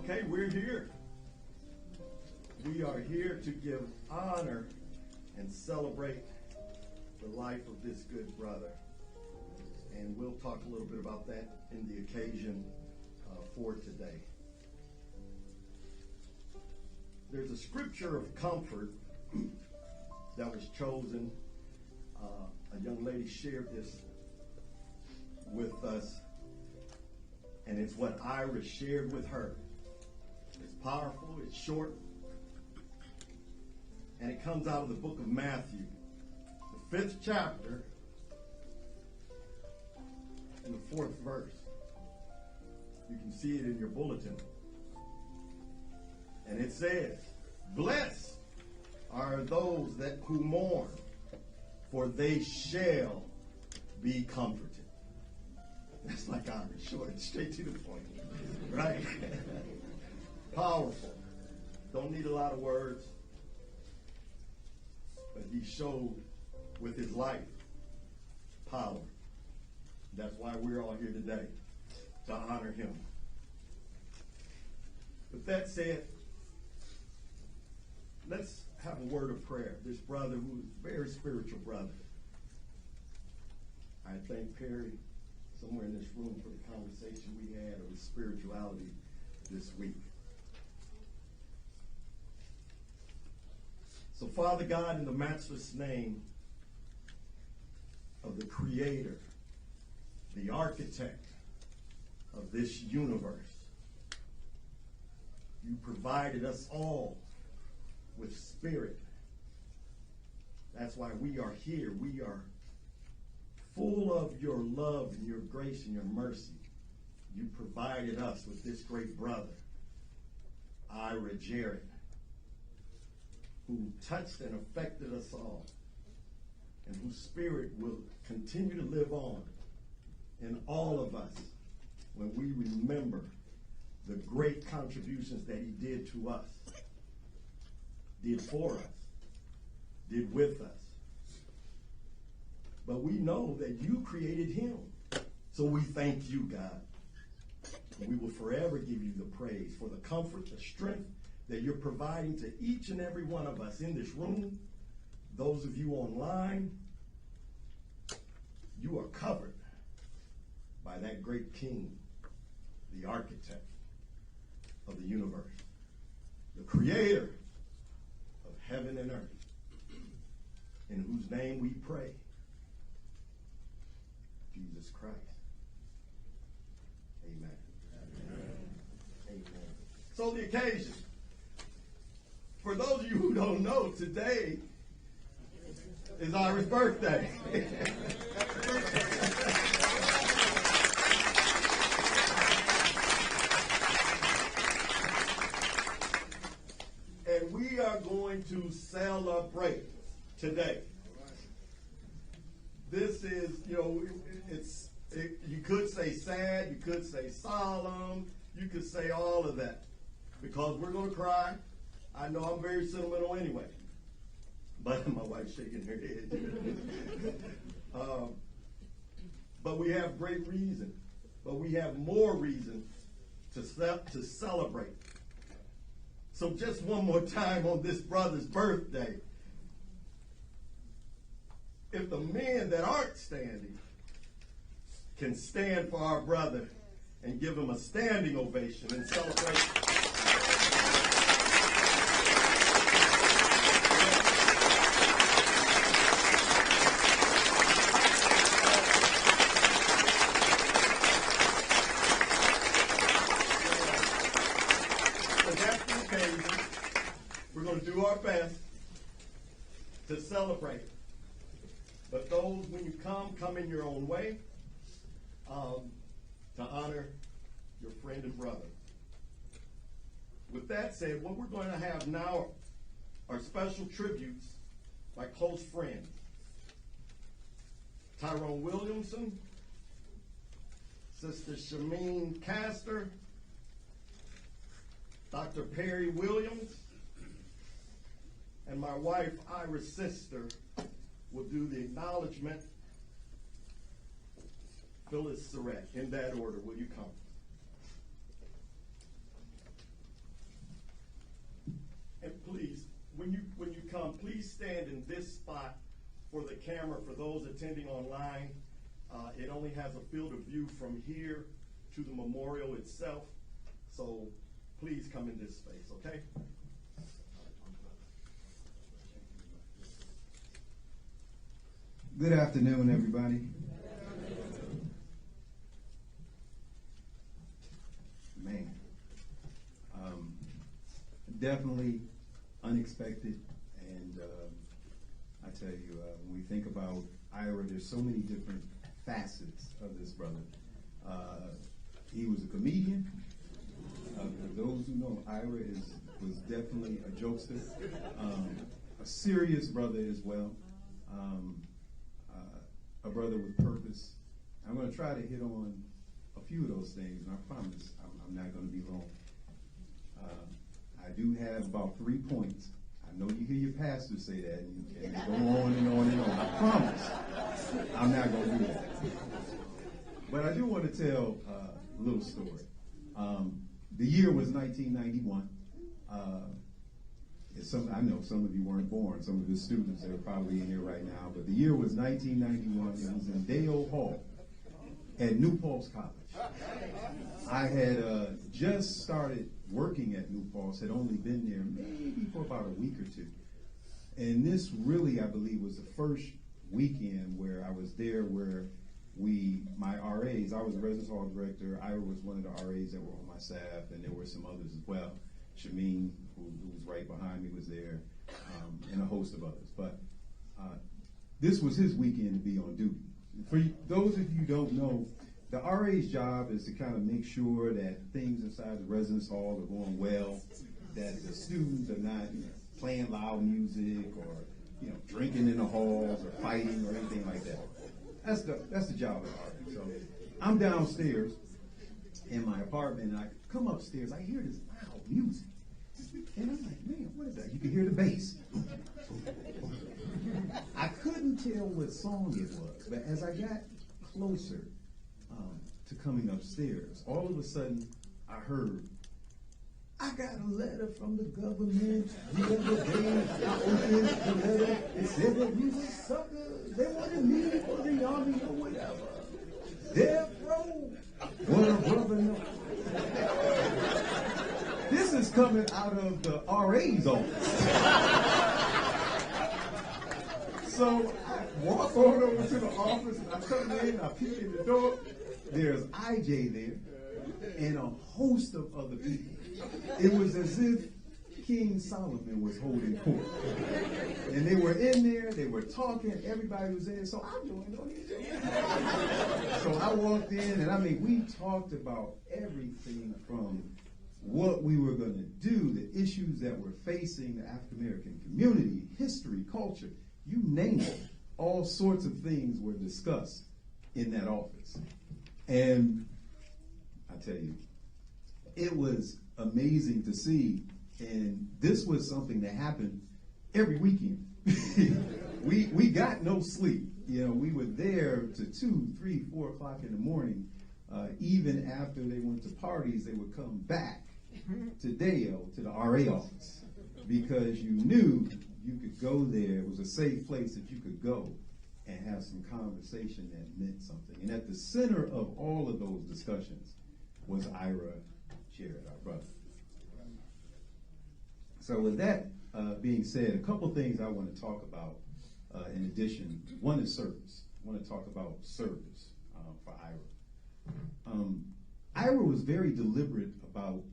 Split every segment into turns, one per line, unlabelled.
Okay, we're here. We are here to give honor and celebrate the life of this good brother. And we'll talk a little bit about that in the occasion for today. There's a scripture of comfort that was chosen. A young lady shared this with us, and it's what Ira shared with her. It's powerful, it's short, and it comes out of the book of Matthew, the 5th chapter, and the 4th verse. You can see it in your bulletin. And it says, "Blessed are those who mourn, for they shall be comforted." That's like Irish, short, straight to the point, right? Powerful. Don't need a lot of words. But he showed with his life power. That's why we're all here today, to honor him. With that said, let's have a word of prayer. This brother, who is a very spiritual brother. I thank Perry, somewhere in this room, for the conversation we had on spirituality this week. So, Father God, in the matchless name of the Creator, the architect of this universe, you provided us all with spirit. That's why we are here. We are full of your love and your grace and your mercy. You provided us with this great brother, Ira Jarrette, who touched and affected us all, and whose spirit will continue to live on in all of us when we remember the great contributions that he did to us, did for us, did with us. But we know that you created him. So we thank you, God. And we will forever give you the praise for the comfort, the strength that you're providing to each and every one of us in this room. Those of you online, you are covered by that great King, the architect of the universe, the creator of heaven and earth, in whose name we pray, Jesus Christ. Amen. Amen. Amen. So the occasion. For those of you who don't know, today is Ira's birthday. And we are going to celebrate today. This is, you could say sad, you could say solemn, you could say all of that, because we're going to cry. I know I'm very sentimental anyway, but my wife's shaking her head. But we have great reason, but we have more reason to celebrate. So just one more time on this brother's birthday. If the men that aren't standing can stand for our brother and give him a standing ovation and celebration. So that's the occasion. We're going to do our best to celebrate. But those, when you come in your own way, to honor your friend and brother. With that said, what we're going to have now are special tributes by close friends. Tyrone Williamson, Sister Shameen Castor, Dr. Perry Williams, and my wife, Ira's sister, will do the acknowledgement. Phyllis Surratt, in that order, will you come? please stand in this spot for the camera. For those attending online, it only has a field of view from here to the memorial itself. So please come in this space, okay?
Good afternoon, everybody. Man, definitely unexpected, and I tell you, when we think about Ira, there's so many different facets of this brother. He was a comedian. For those who know, Ira was definitely a jokester, a serious brother as well. A brother with purpose. I'm going to try to hit on a few of those things, and I promise I'm not going to be long. I do have about 3 points. I know you hear your pastor say that, and they go on and on and on. I promise I'm not going to do that. But I do want to tell a little story. The year was 1991. I know some of you weren't born. Some of the students that are probably in here right now. But the year was 1991. It was in Dale Hall at New Paltz College. I had just started working at New Paltz, had only been there maybe for about a week or two. And this really, I believe, was the first weekend where I was there where my RAs, I was the residence hall director, Ira was one of the RAs that were on my staff, and there were some others as well. Shameen, who was right behind me, was there, and a host of others. But this was his weekend to be on duty. For those of you who don't know, the RA's job is to kind of make sure that things inside the residence hall are going well, that the students are not playing loud music or drinking in the halls or fighting or anything like that. That's the job of the RA. So I'm downstairs in my apartment, and I come upstairs. I hear this loud music, and I'm like, man, what is that? You can hear the bass. I couldn't tell what song it was, but as I got closer to coming upstairs, all of a sudden I heard, I got a letter from the government the other day. I opened the letter. It said that we were suckers. They wanted me for the army or whatever. Death row. What a brother know. This is coming out of the RA's office. So I walk on over to the office, and I come in, I peek in the door. There's IJ there and a host of other people. It was as if King Solomon was holding court. And they were in there, they were talking, everybody was in there, so I'm doing no need. So I walked in, and we talked about everything from what we were going to do, the issues that were facing the African American community, history, culture, you name it. All sorts of things were discussed in that office. And I tell you, it was amazing to see, and this was something that happened every weekend. we got no sleep. We were there to 2, 3, 4 o'clock in the morning. Even after they went to parties, they would come back to Dale, to the RA office, because you knew you could go there. It was a safe place that you could go and have some conversation that meant something. And at the center of all of those discussions was Ira Jarrette, our brother. So with that being said, a couple things I want to talk about in addition. One is service. I want to talk about service for Ira. Ira was very deliberate about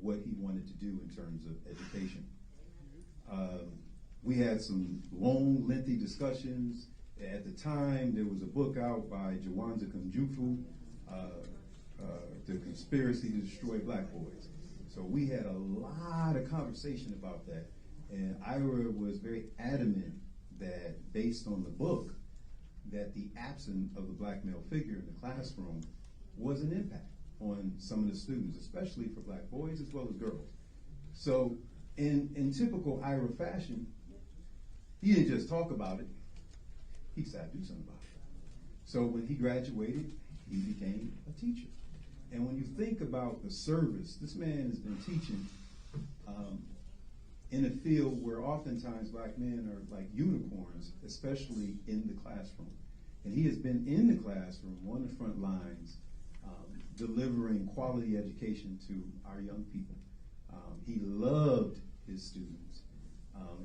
what he wanted to do in terms of education. We had some long, lengthy discussions. At the time, there was a book out by Jawanza Kunjufu, The Conspiracy to Destroy Black Boys. So we had a lot of conversation about that. And Ira was very adamant that, based on the book, that the absence of the black male figure in the classroom was an impact on some of the students, especially for black boys as well as girls. So in typical Ira fashion, he didn't just talk about it, he decided to do something about it. So when he graduated, he became a teacher. And when you think about the service, this man has been teaching in a field where oftentimes black men are like unicorns, especially in the classroom. And he has been in the classroom on the front lines, delivering quality education to our young people. He loved his students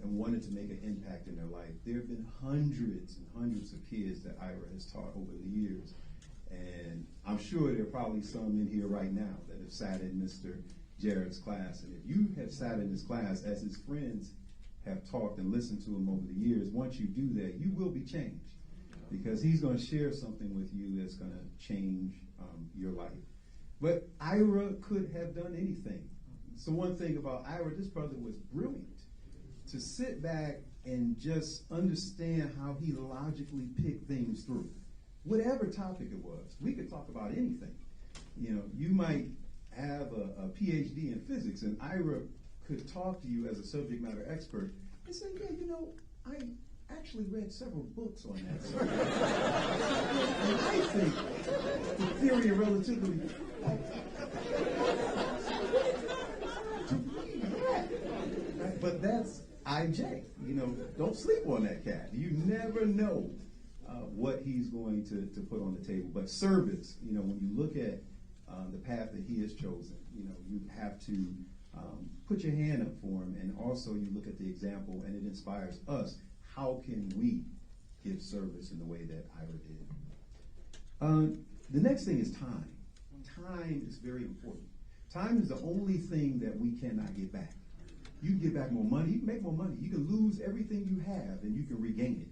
and wanted to make an impact in their life. There have been hundreds and hundreds of kids that Ira has taught over the years. And I'm sure there are probably some in here right now that have sat in Mr. Jarrette's class. And if you have sat in his class, as his friends have talked and listened to him over the years, once you do that, you will be changed. Because he's going to share something with you that's going to change your life. But Ira could have done anything. So one thing about Ira, this brother was brilliant. To sit back and just understand how he logically picked things through. Whatever topic it was, we could talk about anything. You know, you might have a PhD in physics, and Ira could talk to you as a subject matter expert and say, yeah, you know, I actually read several books on that subject. And I think the theory of relativity, but that's IJ. You know, don't sleep on that cat. You never know what he's going to put on the table. But service, you know, when you look at the path that he has chosen, you know, you have to put your hand up for him, and also you look at the example, and it inspires us. How can we give service in the way that Ira did? The next thing is time. Time is very important. Time is the only thing that we cannot get back. You can get back more money, you can make more money, you can lose everything you have and you can regain it.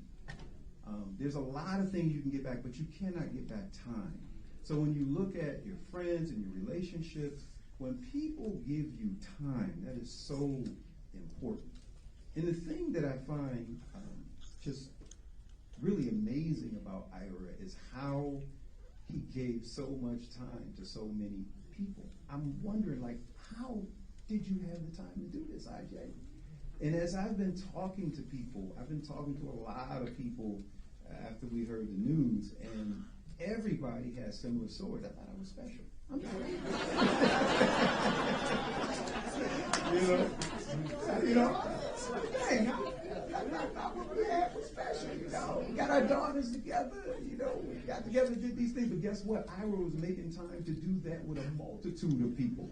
There's a lot of things you can get back, but you cannot get back time. So when you look at your friends and your relationships, when people give you time, that is so important. And the thing that I find just really amazing about Ira is how he gave so much time to so many people. I'm wondering, like, how did you have the time to do this, IJ? And as I've been talking to people, I've been talking to a lot of people after we heard the news, and everybody has similar stories. I thought I was special. I'm not. You know, dang, what we had was special, you know. We got our daughters together, you know, we got together and did these things, but guess what? Ira was making time to do that with a multitude of people.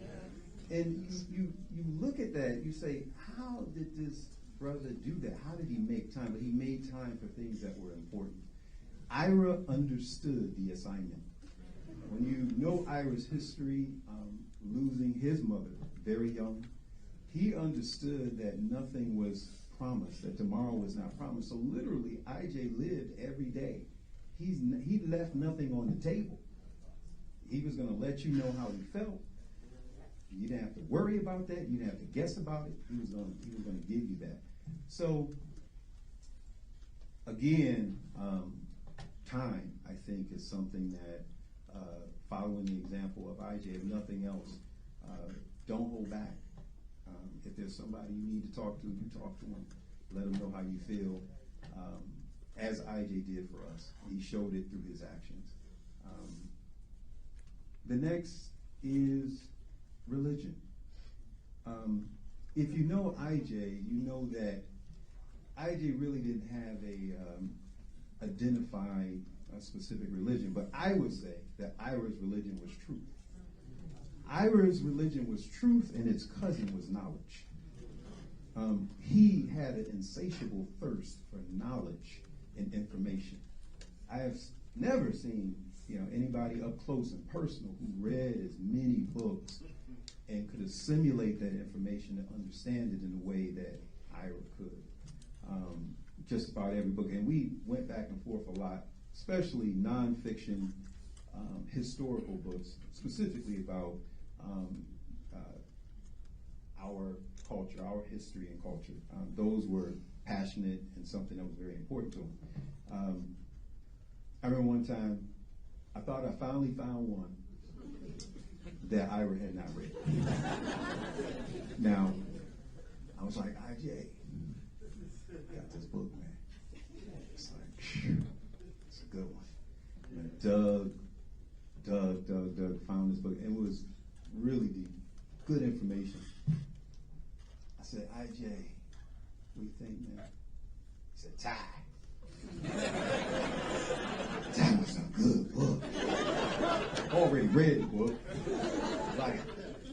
And you look at that, you say, how did this brother do that? How did he make time? But he made time for things that were important. Ira understood the assignment. When you know Ira's history, losing his mother very young, he understood that nothing was promised, that tomorrow was not promised. So literally, IJ lived every day. He left nothing on the table. He was going to let you know how he felt. You didn't have to worry about that. You didn't have to guess about it. He was going to give you that. So, again, time, I think, is something that, following the example of IJ, if nothing else, don't hold back. If there's somebody you need to talk to, you talk to them. Let them know how you feel. As IJ did for us. He showed it through his actions. The next is religion. If you know IJ, you know that IJ really didn't have a identified specific religion, but I would say that Ira's religion was truth. Ira's religion was truth, and its cousin was knowledge. He had an insatiable thirst for knowledge and information. I have never seen, anybody up close and personal who read as many books and could assimilate that information and understand it in a way that Ira could. Just about every book. And we went back and forth a lot, especially nonfiction, historical books, specifically about our culture, our history and culture. Those were passionate and something that was very important to him. I remember one time, I thought I finally found one that Ira had not read. Now, I was like, IJ, I got this book, man. It's like, phew, it's a good one. And I dug, found this book, and it was really deep, good information. I said, IJ, what do you think, man? He said, Ty. That was a good book. Already read the book. Like,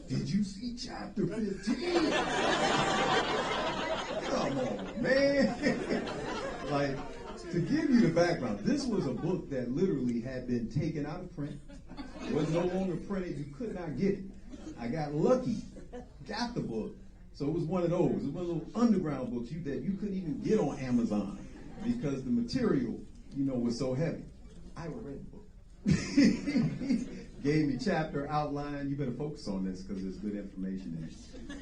did you see chapter 15? Come on, man. Like, to give you the background, this was a book that literally had been taken out of print. It was no longer printed. You could not get it. I got lucky, got the book. So it was one of those. It was one of those underground books that you couldn't even get on Amazon because the material, was so heavy. I read the book. Gave me chapter outline. You better focus on this because there's good information in it.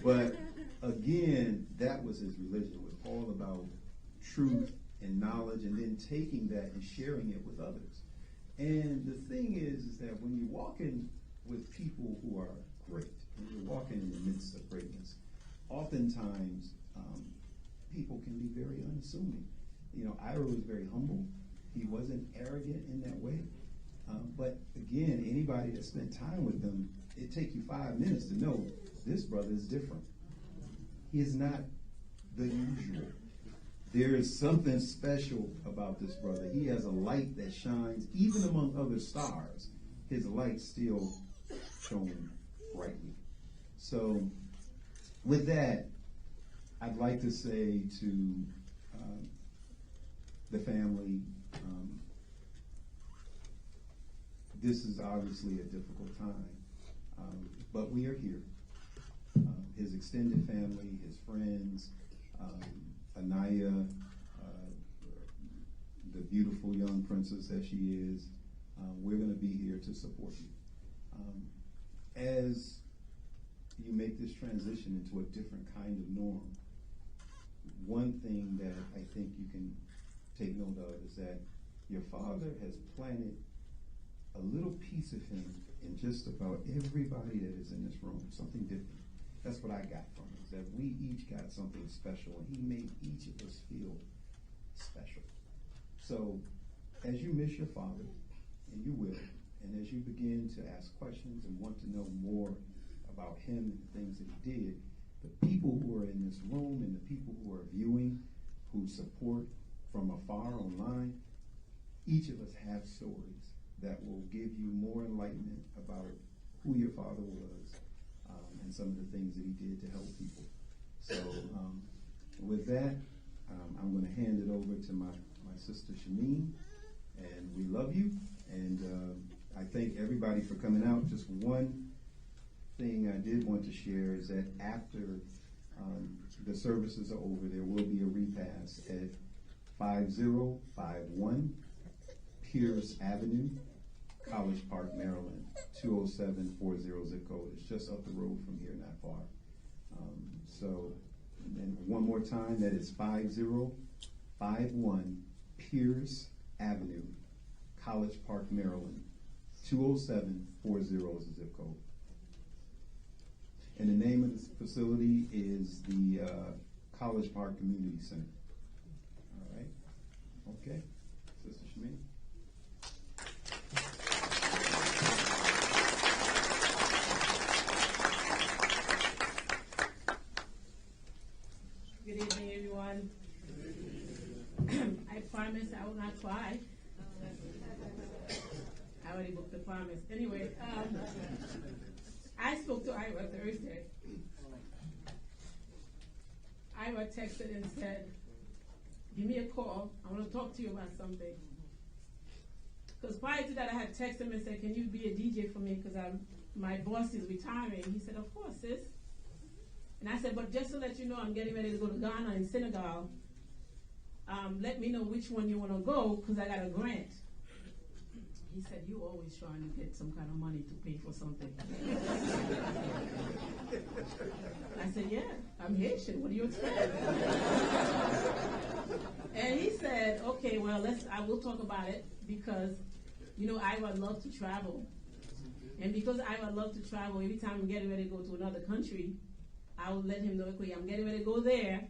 But again, that was his religion. It was all about truth and knowledge, and then taking that and sharing it with others. And the thing is that when you're walking with people who are great, when you're walking in the midst of greatness, oftentimes people can be very unassuming. Ira was very humble. He wasn't arrogant in that way. But again, anybody that spent time with him, it take you 5 minutes to know this brother is different. He is not the usual. There is something special about this brother. He has a light that shines even among other stars. His light still shone brightly. So with that, I'd like to say to the family, this is obviously a difficult time, but we are here. His extended family, his friends, Anaya, the beautiful young princess that she is, we're going to be here to support you. As you make this transition into a different kind of norm, one thing that I think you can take note of is that your father has planted a little piece of him in just about everybody that is in this room, something different. That's what I got from it, is that we each got something special, and he made each of us feel special. So as you miss your father, and you will, and as you begin to ask questions and want to know more about him and the things that he did, the people who are in this room and the people who are viewing, who support from afar online, each of us have stories that will give you more enlightenment about who your father was and some of the things that he did to help people. So with that, I'm going to hand it over to my sister Shameen, and we love you, and I thank everybody for coming out. Just one thing I did want to share is that after the services are over, there will be a repast at 5051 Pierce Avenue, College Park, Maryland, 20740 zip code. It's just up the road from here, not far. And one more time, that is 5051 Pierce Avenue, College Park, Maryland, 20740 is the zip code. And the name of this facility is the College Park Community Center. All right. Okay. Sister Shameen.
Good evening, everyone. I promised I will not cry. I already booked the promise. Anyway, I spoke to Ira Thursday. Ira texted and said, give me a call. I want to talk to you about something. Because prior to that, I had texted him and said, can you be a DJ for me? Because my boss is retiring. He said, of course, sis. And I said, but just to let you know, I'm getting ready to go to Ghana and Senegal. Let me know which one you want to go, because I got a grant. He said, you always trying to get some kind of money to pay for something. I said, yeah, I'm Haitian. What do you expect? And he said, okay, well, I will talk about it, because, I would love to travel. And because I would love to travel, every time I'm getting ready to go to another country, I will let him know, okay, I'm getting ready to go there.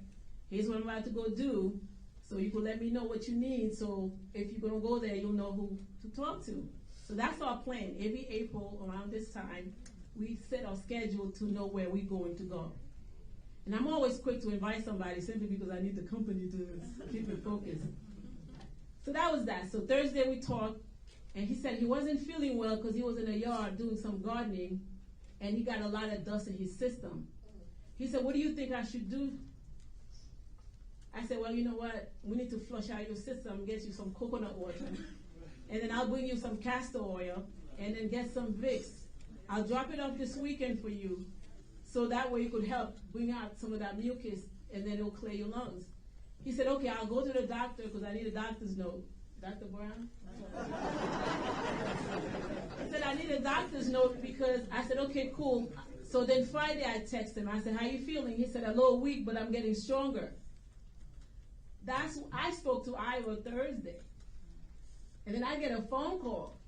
Here's what I'm about to go do. So you can let me know what you need. So if you're going to go there, you'll know who to talk to. So that's our plan. Every April around this time, we set our schedule to know where we're going to go. And I'm always quick to invite somebody simply because I need the company to keep me focused. So that was that. So Thursday we talked, and he said he wasn't feeling well because he was in the yard doing some gardening, and he got a lot of dust in his system. He said, what do you think I should do? I said, well, you know what? We need to flush out your system, get you some coconut water, and then I'll bring you some castor oil, and then get some Vicks. I'll drop it off this weekend for you, so that way you could help bring out some of that mucus, and then it'll clear your lungs. He said, okay, I'll go to the doctor because I need a doctor's note. Dr. Brown? I said, I need a doctor's note because I said, okay, cool. So then Friday I texted him. I said, how you feeling? He said, a little weak, but I'm getting stronger. I spoke to Ira Thursday. And then I get a phone call.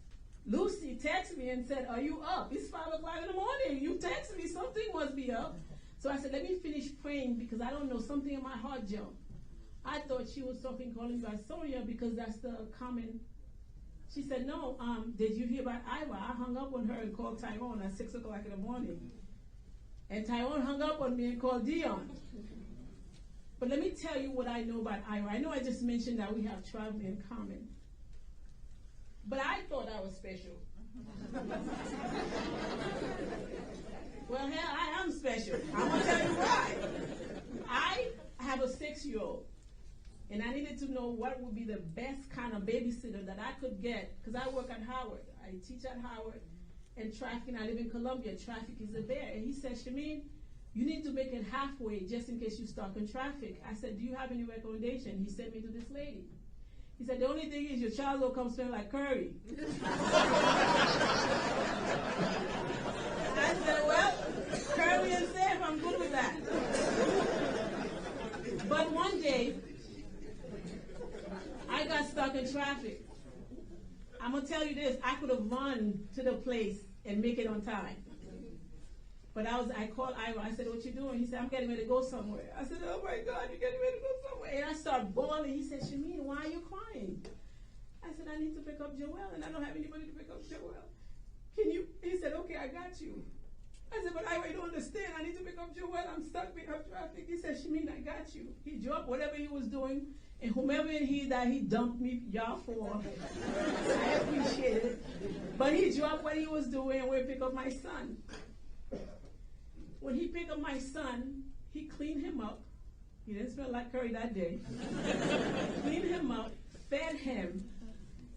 Lucy texted me and said, are you up? It's 5 o'clock in the morning. You texted me. Something must be up. So I said, let me finish praying because I don't know, something in my heart jumped. I thought she was calling about Sonia because that's the common. She said, no, did you hear about Ira? I hung up on her and called Tyrone at 6 o'clock in the morning. And Tyrone hung up on me and called Dion. But let me tell you what I know about Ira. I know I just mentioned that we have traveling in common. But I thought I was special. Well, hell, I am special. I'm going to tell you why. I have a 6-year-old. And I needed to know what would be the best kind of babysitter that I could get, because I work at Howard. I teach at Howard, and traffic, I live in Columbia. Traffic is a bear. And he said, Shameen, you need to make it halfway just in case you stuck in traffic. I said, do you have any recommendation? He sent me to this lady. He said, the only thing is your child will come smell like curry. I said, well, curry and safe, I'm good with that. But one day, I got stuck in traffic. I'm going to tell you this, I could have run to the place and make it on time. But I called Ira, I said, what you doing? He said, I'm getting ready to go somewhere. I said, oh my God, you're getting ready to go somewhere. And I started bawling. He said, Shameen, why are you crying? I said, I need to pick up Joelle, and I don't have anybody to pick up Joelle. Can you? He said, okay, I got you. I said, but I don't understand. I need to pick up Joelle. I'm stuck picking up traffic. He said, Shameen, I got you. He dropped whatever he was doing, and whomever he dumped me, y'all for. I appreciate it. But he dropped what he was doing and went pick up my son. When he picked up my son, he cleaned him up. He didn't smell like curry that day. Cleaned him up, fed him,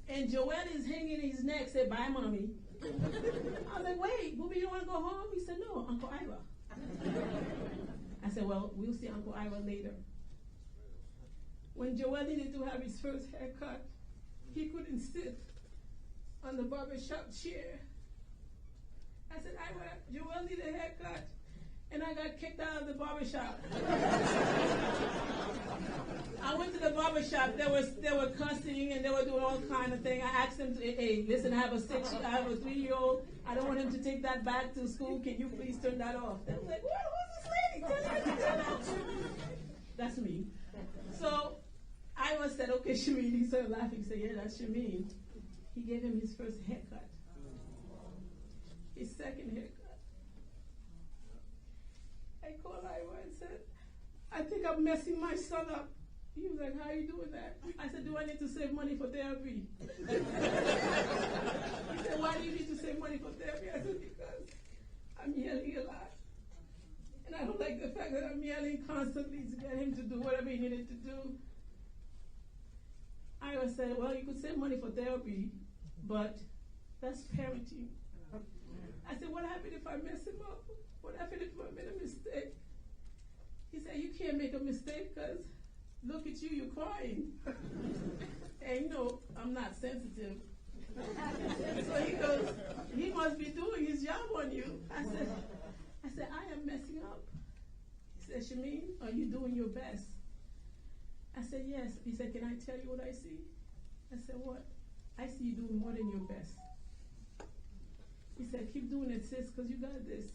and Joelle is hanging in his neck, said, bye, mommy. I was like, wait, Booby, you want to go home? He said, no, Uncle Ira. I said, well, we'll see Uncle Ira later. When Joelle needed to have his first haircut, he couldn't sit on the barbershop chair. I said, Ira, Joelle needed a haircut. And I got kicked out of the barbershop. I went to the barbershop. They were cussing and they were doing all kind of things. I asked them, hey, listen, I have a 3-year-old. I don't want him to take that back to school. Can you please turn that off? They were like, what? Who's this lady? Turn that off. That's me. So I said, okay, Shameen. He started laughing. He said, yeah, that's Shameen. He gave him his first haircut. His second haircut. I called Ira and said, I think I'm messing my son up. He was like, how are you doing that? I said, do I need to save money for therapy? He said, why do you need to save money for therapy? I said, because I'm yelling a lot. And I don't like the fact that I'm yelling constantly to get him to do whatever he needed to do. Ira said, well, you could save money for therapy, but that's parenting. I said, what happened if I mess him up? What happened if I made a mistake? He said, you can't make a mistake because look at you, you're crying. And you know, I'm not sensitive. So he goes, he must be doing his job on you. I said, I am messing up. He said, Shameen, are you doing your best? I said, yes. He said, can I tell you what I see? I said, what? I see you doing more than your best. He said, keep doing it, sis, because you got this.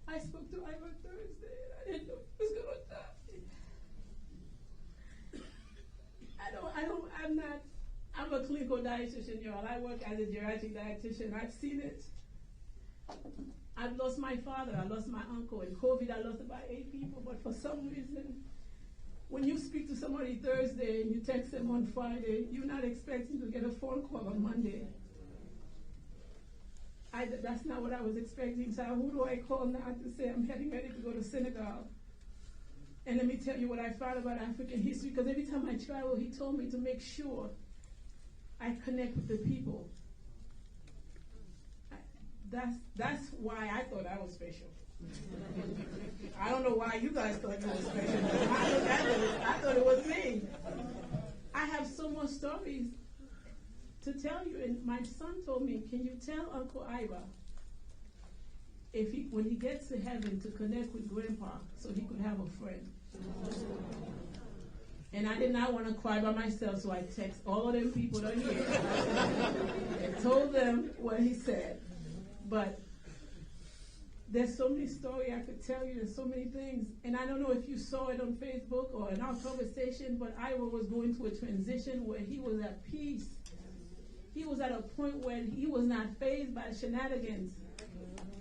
I spoke to Ira Thursday, and I didn't know he was going to die. I'm a clinical dietitian, y'all. I work as a geriatric dietitian. I've seen it. I've lost my father, I lost my uncle. In COVID, I lost about 8 people. But for some reason, when you speak to somebody Thursday and you text them on Friday, you're not expecting to get a phone call on Monday. That's not what I was expecting. So who do I call now to say I'm heading ready to go to Senegal? And let me tell you what I found about African history, because every time I travel, he told me to make sure I connect with the people. That's why I thought I was special. I don't know why you guys thought you were special. I thought it was me. I have so much stories to tell you. And my son told me, can you tell Uncle Ira when he gets to heaven to connect with Gwynn Park so he could have a friend? And I did not want to cry by myself, so I text all of them people that are here and told them what he said. But there's so many stories I could tell you. There's so many things. And I don't know if you saw it on Facebook or in our conversation, but Ira was going through a transition where he was at peace. He was at a point where he was not fazed by shenanigans.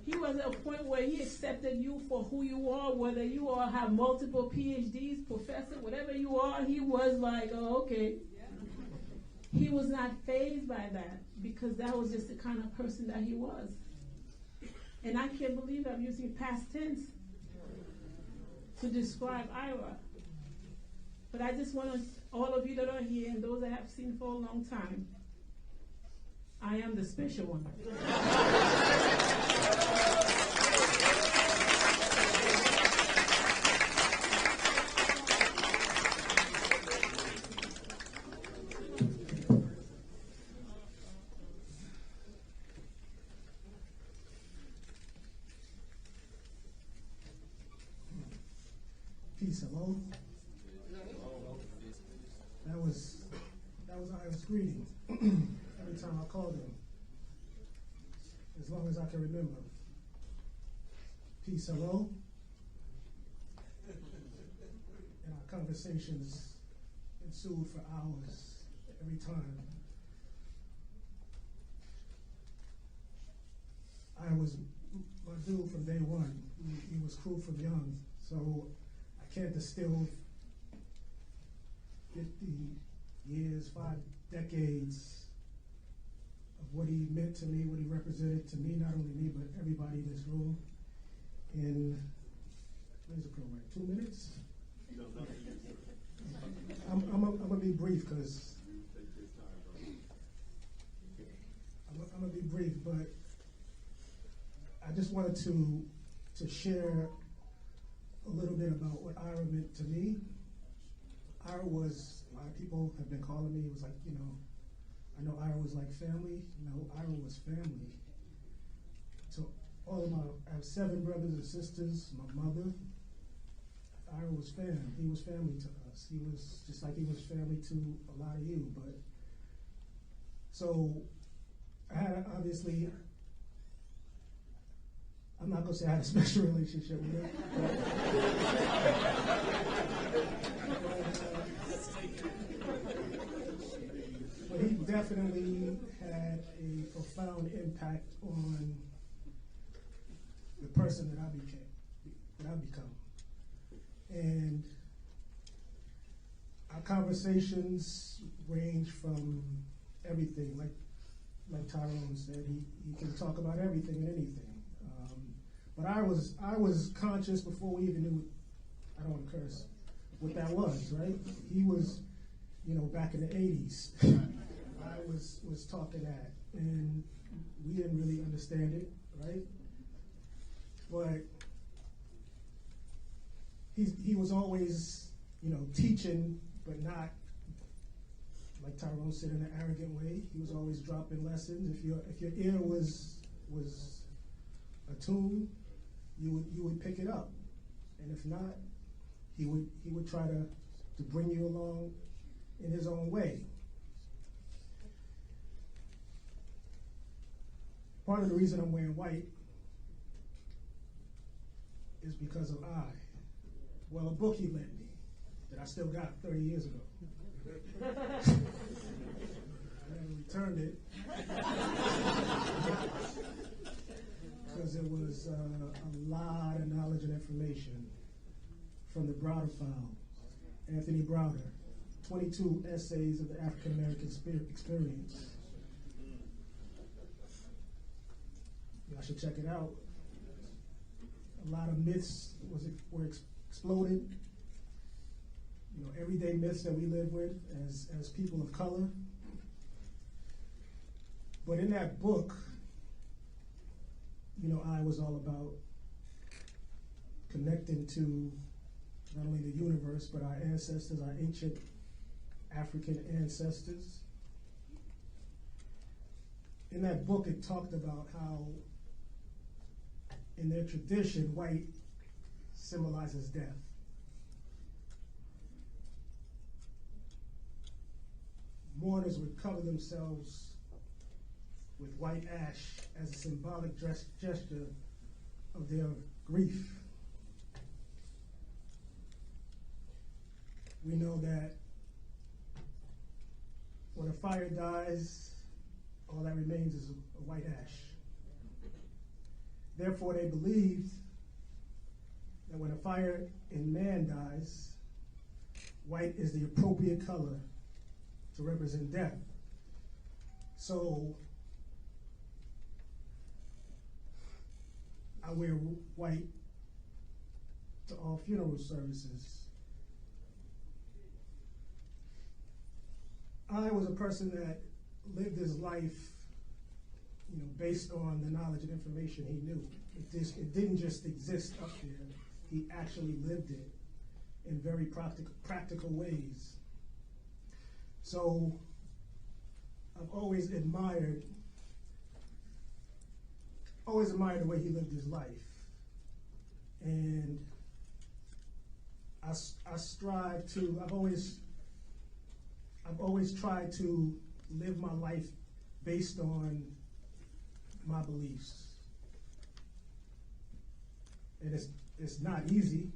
He was at a point where he accepted you for who you are, whether you all have multiple PhDs, professor, whatever you are. He was like, oh, okay. He was not fazed by that because that was just the kind of person that he was. And I can't believe I'm using past tense to describe Ira. But I just want all of you that are here and those that have seen for a long time, I am the special one.
Peace, hello. That was Ira's greeting. Every time I called him, as long as I can remember. Peace, hello. And our conversations ensued for hours every time. I was my dude from day one. He was crew from young, so I can't distill 50 years, 5 decades of what he meant to me, what he represented to me, not only me, but everybody in this room. In, where's the program, 2 minutes? I'm gonna be brief because I'm gonna be brief, but I just wanted to share a little bit about what Ira meant to me. Ira was, a lot of people have been calling me, it was like, I know Ira was like family. Ira was family. So I have 7 brothers and sisters, my mother. Ira was fam. He was family to us. He was just like he was family to a lot of you. But so I had obviously, I'm not gonna say I had a special relationship with him. But he definitely had a profound impact on the person that I've become. And our conversations range from everything, like Tyrone said, he can talk about everything and anything. But I was conscious before we even knew, I don't want to curse, what that was, right? He was, back in the 80s. I was talking that, and we didn't really understand it, right? But he was always, teaching, but not, like Tyrone said, in an arrogant way. He was always dropping lessons. If your ear was attuned, you would pick it up, and if not, he would try to bring you along in his own way. Part of the reason I'm wearing white is because of a book he lent me that I still got 30 years ago. I never returned it because it was a lot of knowledge and information from the Browder file. Anthony Browder, 22 essays of the African American experience. Y'all should check it out. A lot of myths were exploded. You know, everyday myths that we live with as people of color. But in that book, you know, I was all about connecting to not only the universe, but our ancestors, our ancient African ancestors. In that book, it talked about how in their tradition, white symbolizes death. Mourners would cover themselves with white ash as a symbolic gesture of their grief. We know that when a fire dies, all that remains is a white ash. Therefore, they believed that when a fire in man dies, white is the appropriate color to represent death. So, I wear white to all funeral services. I was a person that lived his life, you know, based on the knowledge and information he knew. It didn't just exist up there. He actually lived it in very practical ways. So I've always admired the way he lived his life. And I strive to, I've always tried to live my life based on my beliefs. And it's not easy,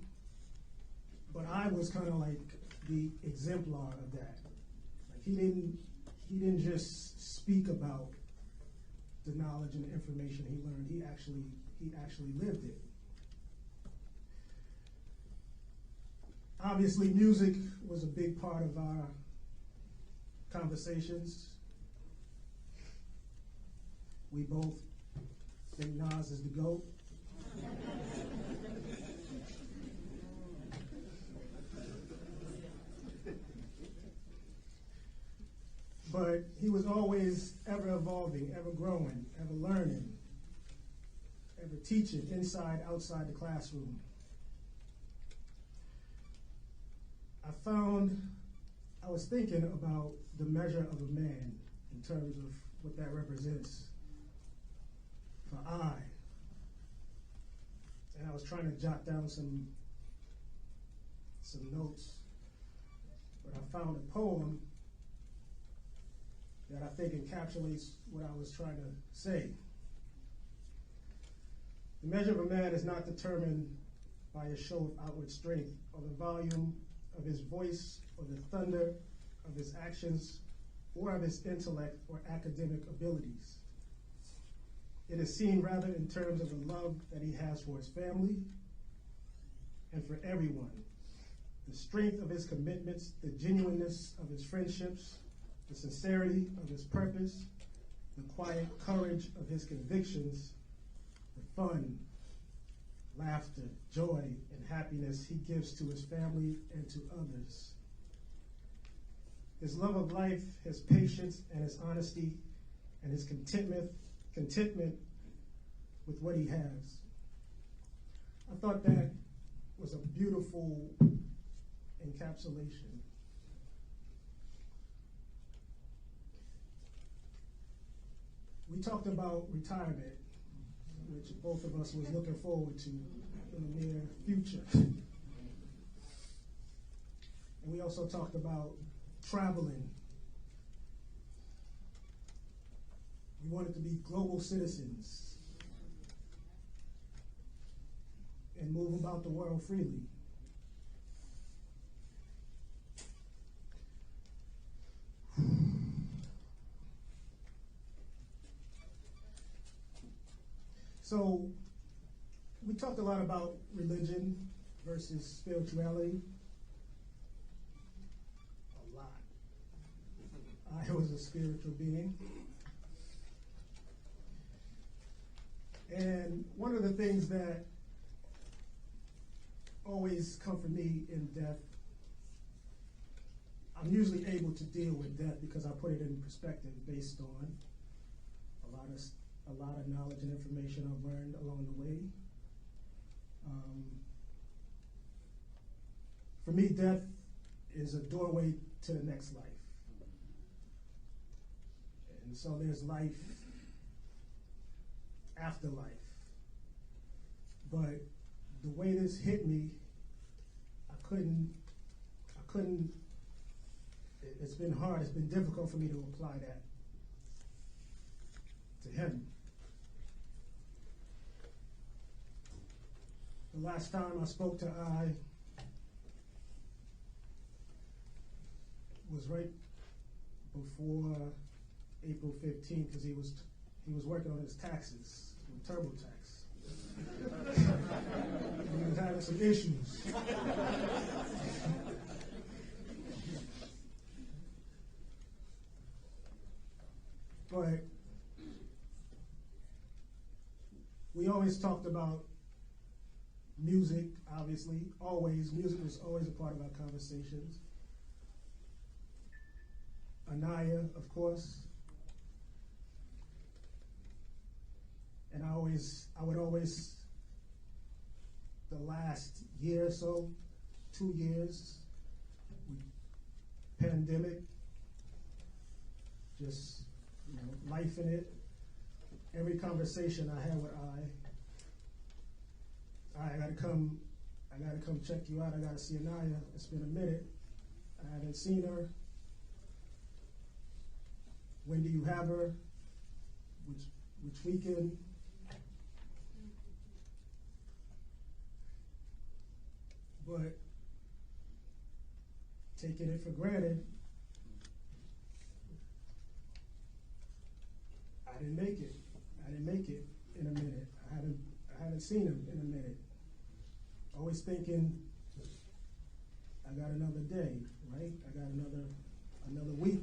but I was kind of like the exemplar of that. Like he didn't just speak about the knowledge and the information he learned. He actually lived it. Obviously, music was a big part of our conversations. We both think Nas is the GOAT. But he was always ever evolving, ever growing, ever learning, ever teaching inside, outside the classroom. I was thinking about the measure of a man in terms of what that represents for I. And I was trying to jot down some notes, but I found a poem that I think encapsulates what I was trying to say. The measure of a man is not determined by a show of outward strength or the volume of his voice or the thunder of his actions or of his intellect or academic abilities. It is seen rather in terms of the love that he has for his family and for everyone, the strength of his commitments, the genuineness of his friendships, the sincerity of his purpose, the quiet courage of his convictions, the fun, laughter, joy, and happiness he gives to his family and to others. His love of life, his patience, and his honesty, and his contentment with what he has. I thought that was a beautiful encapsulation. We talked about retirement, which both of us was looking forward to in the near future. And we also talked about traveling. We wanted to be global citizens and move about the world freely. So we talked a lot about religion versus spirituality. A lot. I was a spiritual being. And one of the things that always comfort me in death, I'm usually able to deal with death because I put it in perspective based on a lot of knowledge and information I've learned along the way. For me, death is a doorway to the next life. And so there's life after life. But the way this hit me, I couldn't, it's been hard, it's been difficult for me to apply that to him. The last time I spoke to I was right before April 15th because he was working on his taxes, TurboTax. He was having some issues. But we always talked about music, obviously, always. Music was always a part of our conversations. Anaya, of course. And I would always, the last year or so, 2 years, pandemic, just, life in it. Every conversation I had with I gotta come check you out. I gotta see Anaya. It's been a minute. I haven't seen her. When do you have her? Which weekend? But taking it for granted, I didn't make it. I didn't make it in a minute. I haven't seen him in a minute. Always thinking, I got another day, right? I got another week.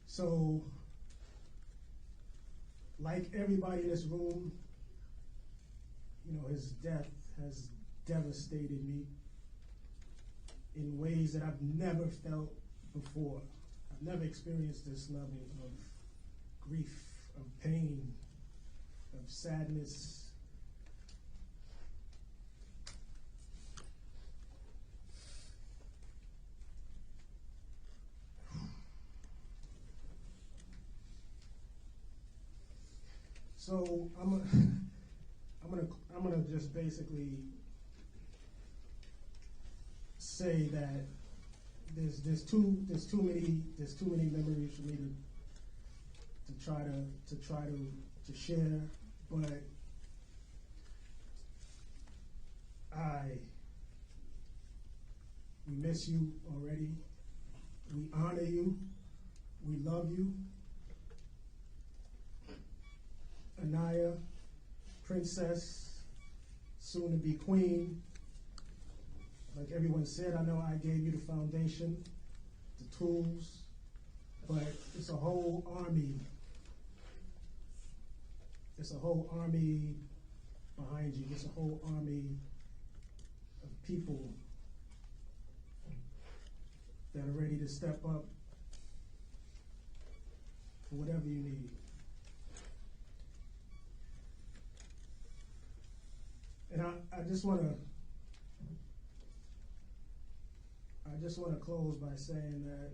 So, like everybody in this room, his death has devastated me in ways that I've never felt before. I've never experienced this level of grief, of pain, of sadness. So I'm gonna just basically say that there's too many memories for me to try to share, but we miss you already. We honor you. We love you. Anaya, princess, soon to be queen. Like everyone said, I know I gave you the foundation, the tools, but it's a whole army. It's a whole army behind you. It's a whole army of people that are ready to step up for whatever you need. And I just want to close by saying that,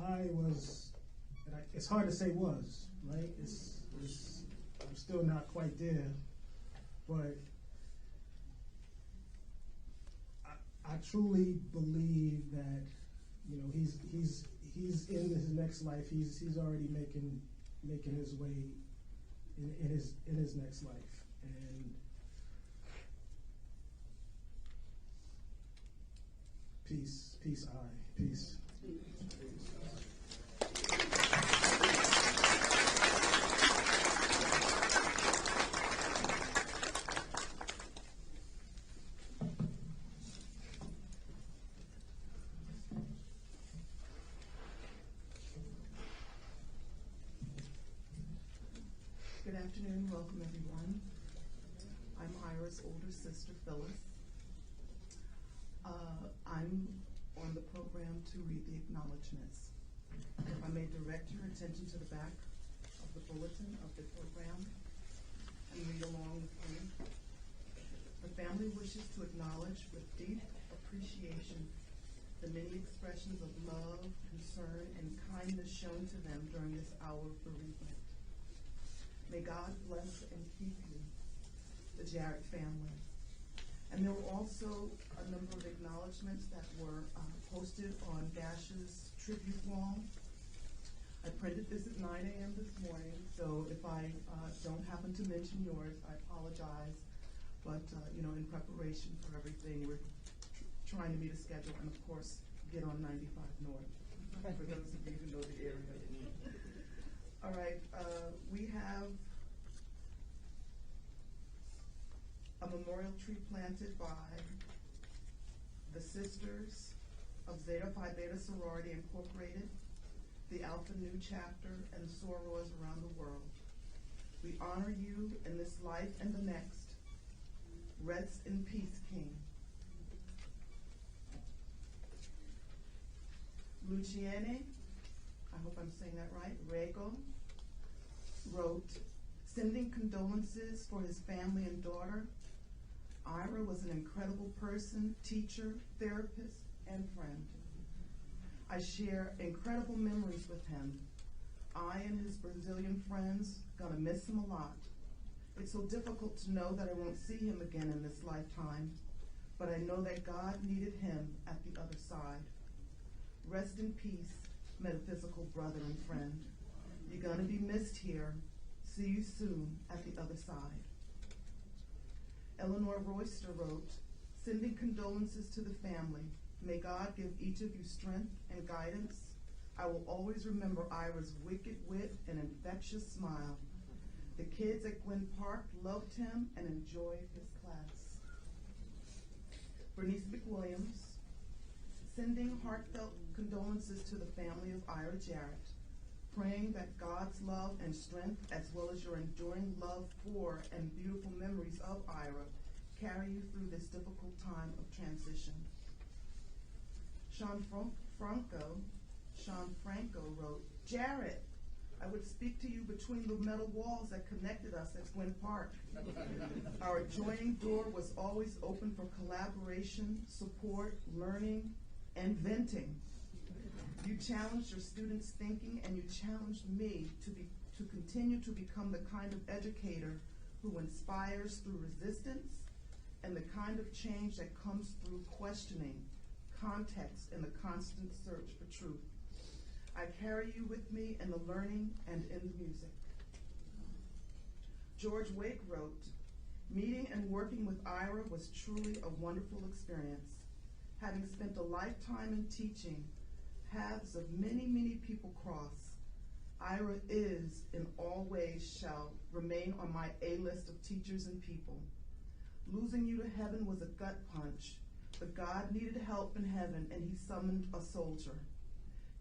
I was, and it's hard to say was, right? I'm still not quite there, but I truly believe that, he's in his next life. He's already making his way in his next life. And peace, I, peace.
Good afternoon, welcome everyone. I'm Ira's older sister, Phyllis. I'm on the program to read the acknowledgements. If I may direct your attention to the back of the bulletin of the program and read along with me. The family wishes to acknowledge with deep appreciation the many expressions of love, concern, and kindness shown to them during this hour of bereavement. May God bless and keep you, the Jarrette family. And there were also a number of acknowledgments that were posted on Dash's tribute wall. I printed this at 9 a.m. this morning, so if I don't happen to mention yours, I apologize. But, in preparation for everything, we're trying to meet a schedule and, of course, get on 95 North, for those of you who know the area. All right, we have a memorial tree planted by the Sisters of Zeta Phi Beta Sorority Incorporated, the Alpha Nu chapter, and sorors around the world. We honor you in this life and the next. Rest in peace, King. Luciene, I hope I'm saying that right, Rego, wrote, sending condolences for his family and daughter. Ira was an incredible person, teacher, therapist, and friend. I share incredible memories with him. I and his Brazilian friends gonna miss him a lot. It's so difficult to know that I won't see him again in this lifetime, but I know that God needed him at the other side. Rest in peace, metaphysical brother and friend. You're gonna be missed here. See you soon at the other side. Eleanor Royster wrote, sending condolences to the family. May God give each of you strength and guidance. I will always remember Ira's wicked wit and infectious smile. The kids at Gwynn Park loved him and enjoyed his class. Bernice McWilliams, sending heartfelt condolences to the family of Ira Jarrette, praying that God's love and strength, as well as your enduring love for and beautiful memories of Ira, carry you through this difficult time of transition. Sean Franco wrote, Jarrette, I would speak to you between the metal walls that connected us at Gwynn Park. Our adjoining door was always open for collaboration, support, learning, and venting. You challenged your students' thinking, and you challenged me to continue to become the kind of educator who inspires through resistance and the kind of change that comes through questioning, context, and the constant search for truth. I carry you with me in the learning and in the music. George Wake wrote, meeting and working with Ira was truly a wonderful experience. Having spent a lifetime in teaching, paths of many, many people cross. Ira is, in all ways, shall remain on my A-list of teachers and people. Losing you to heaven was a gut punch, but God needed help in heaven, and he summoned a soldier.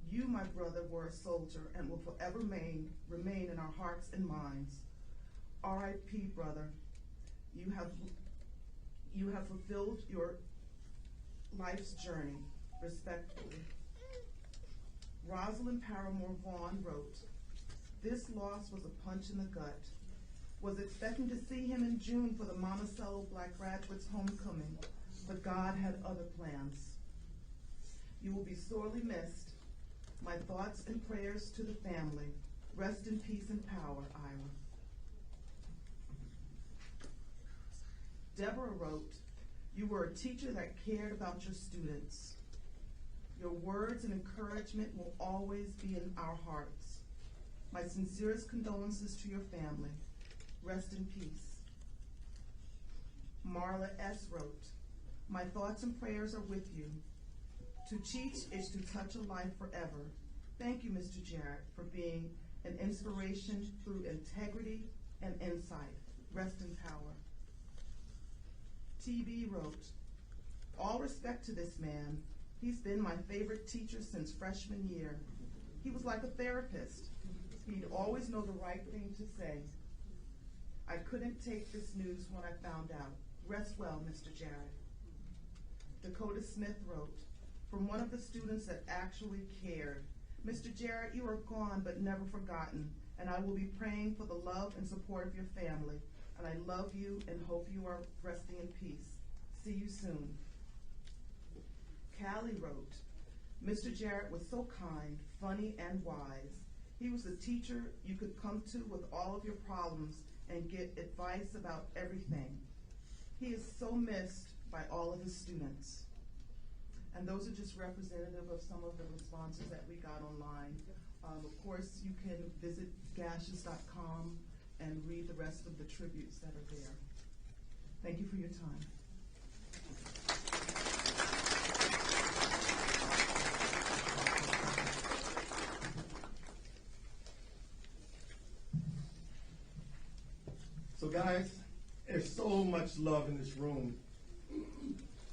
You, my brother, were a soldier and will forever remain in our hearts and minds. R.I.P., brother. You have fulfilled your life's journey, respectfully. Rosalind Paramore Vaughn wrote, this loss was a punch in the gut. Was expecting to see him in June for the Monticello Black Graduates Homecoming, but God had other plans. You will be sorely missed. My thoughts and prayers to the family. Rest in peace and power, Ira. Deborah wrote, you were a teacher that cared about your students. Your words and encouragement will always be in our hearts. My sincerest condolences to your family. Rest in peace. Marla S. wrote, my thoughts and prayers are with you. To teach is to touch a life forever. Thank you, Mr. Jarrette, for being an inspiration through integrity and insight. Rest in power. TV wrote, all respect to this man. He's been my favorite teacher since freshman year. He was like a therapist. He'd always know the right thing to say. I couldn't take this news when I found out. Rest well, Mr. Jarrette. Dakota Smith wrote, from one of the students that actually cared. Mr. Jarrette, you are gone but never forgotten, and I will be praying for the love and support of your family. And I love you and hope you are resting in peace. See you soon. Callie wrote, Mr. Jarrette was so kind, funny, and wise. He was a teacher you could come to with all of your problems and get advice about everything. He is so missed by all of his students. And those are just representative of some of the responses that we got online. Of course, you can visit gashes.com and read the rest of the tributes that are there. Thank you for your time.
So guys, there's so much love in this room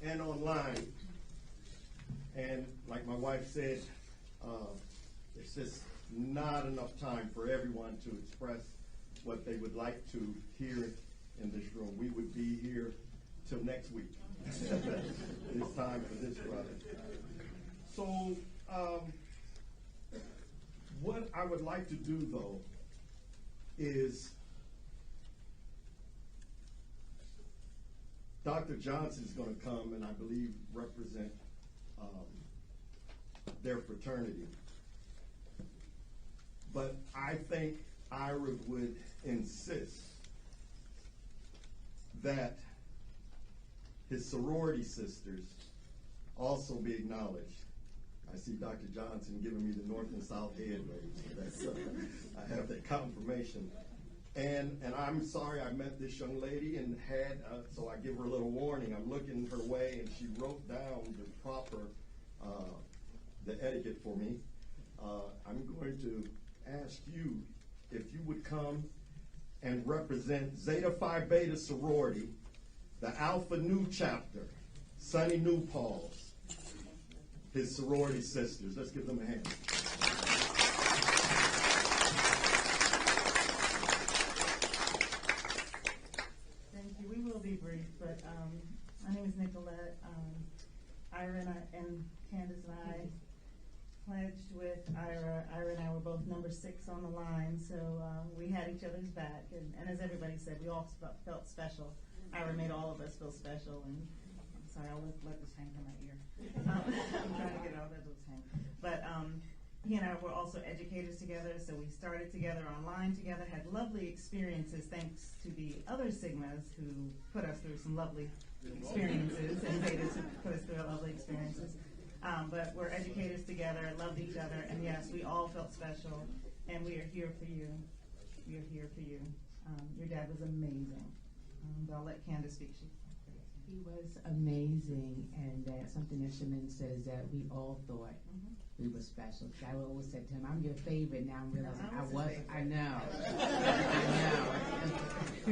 and online. And like my wife said, there's just not enough time for everyone to express what they would like to hear in this room. We would be here till next week. It's time for this brother. So what I would like to do though is Dr. Johnson's going to come and I believe represent their fraternity. But I think Ira would insist that his sorority sisters also be acknowledged. I see Dr. Johnson giving me the north and south head wave. So I have that confirmation. And I'm sorry I met this young lady and had, so I give her a little warning. I'm looking her way and she wrote down the proper, the etiquette for me. I'm going to ask you if you would come and represent Zeta Phi Beta sorority, the Alpha Nu chapter, Sonny New Paul's, his sorority sisters. Let's give them a hand.
Thank you. We will be brief, but my name is Nicolette. Ira and Candace and I pledged with Ira. Ira and I were both number 6 on the line, so we had each other's back. And as everybody said, we all felt special. Ira made all of us feel special. And I'm sorry, I'll let this hang from my ear. I'm trying to get all that hang. But he and I were also educators together, so we started together online together, had lovely experiences thanks to the other Sigmas who put us through some lovely experiences and Betas who put us through lovely experiences. But we're educators together, loved each other, and yes, we all felt special, and we are here for you. We are here for you. Your dad was amazing. But I'll let Candace speak.
He was amazing, and something that Shaman said is that we all thought we were special. I always said to him, "I'm your favorite." Now I'm realizing I was. I know.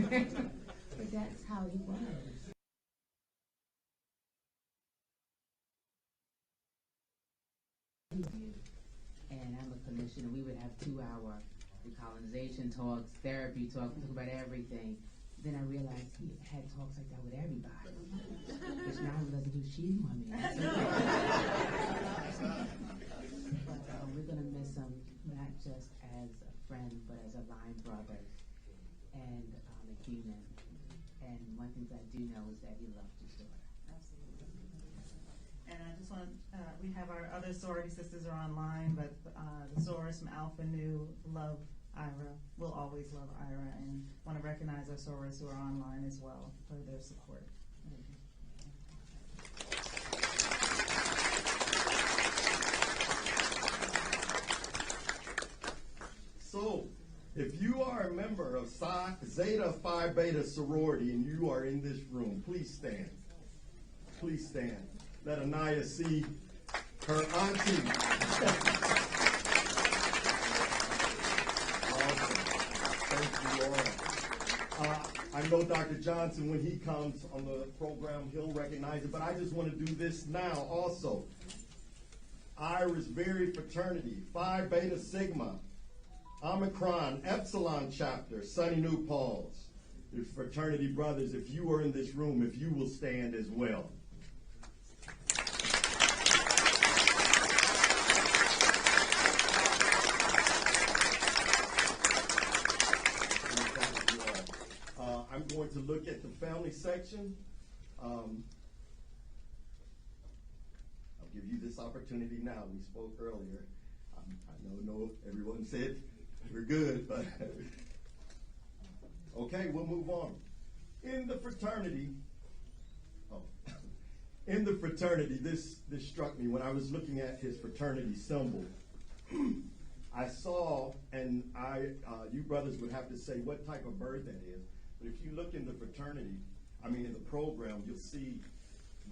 I know. But that's how he was. And I'm a commissioner. We would have 2-hour decolonization talks, therapy talks, talk about everything. Then I realized he had talks like that with everybody. Which now I realize who she's mommy. But we're going to miss him, not just as a friend, but as a line brother and a human. And one thing that I do know is that he loved his daughter.
Absolutely. And I just want we have our other sorority sisters are online, but the sorors from Alpha Nu love Ira. We'll always love Ira and want to recognize our sorors who are online as well for their support.
So, if you are a member of Zeta Phi Beta sorority and you are in this room, please stand. Please stand. Let Anaya see her auntie. Awesome. Thank you, Laura. I know Dr. Johnson, when he comes on the program, he'll recognize it, but I just want to do this now also. Ira's very fraternity, Phi Beta Sigma, Omicron, Epsilon chapter, Sonny New Paul's. The fraternity brothers, if you are in this room, if you will stand as well. I'm going to look at the family section. I'll give you this opportunity now. We spoke earlier. I know everyone said we're good, but okay, we'll move on. In the fraternity, this struck me when I was looking at his fraternity symbol. I saw, and you brothers would have to say what type of bird that is. But if you look in the fraternity, in the program, you'll see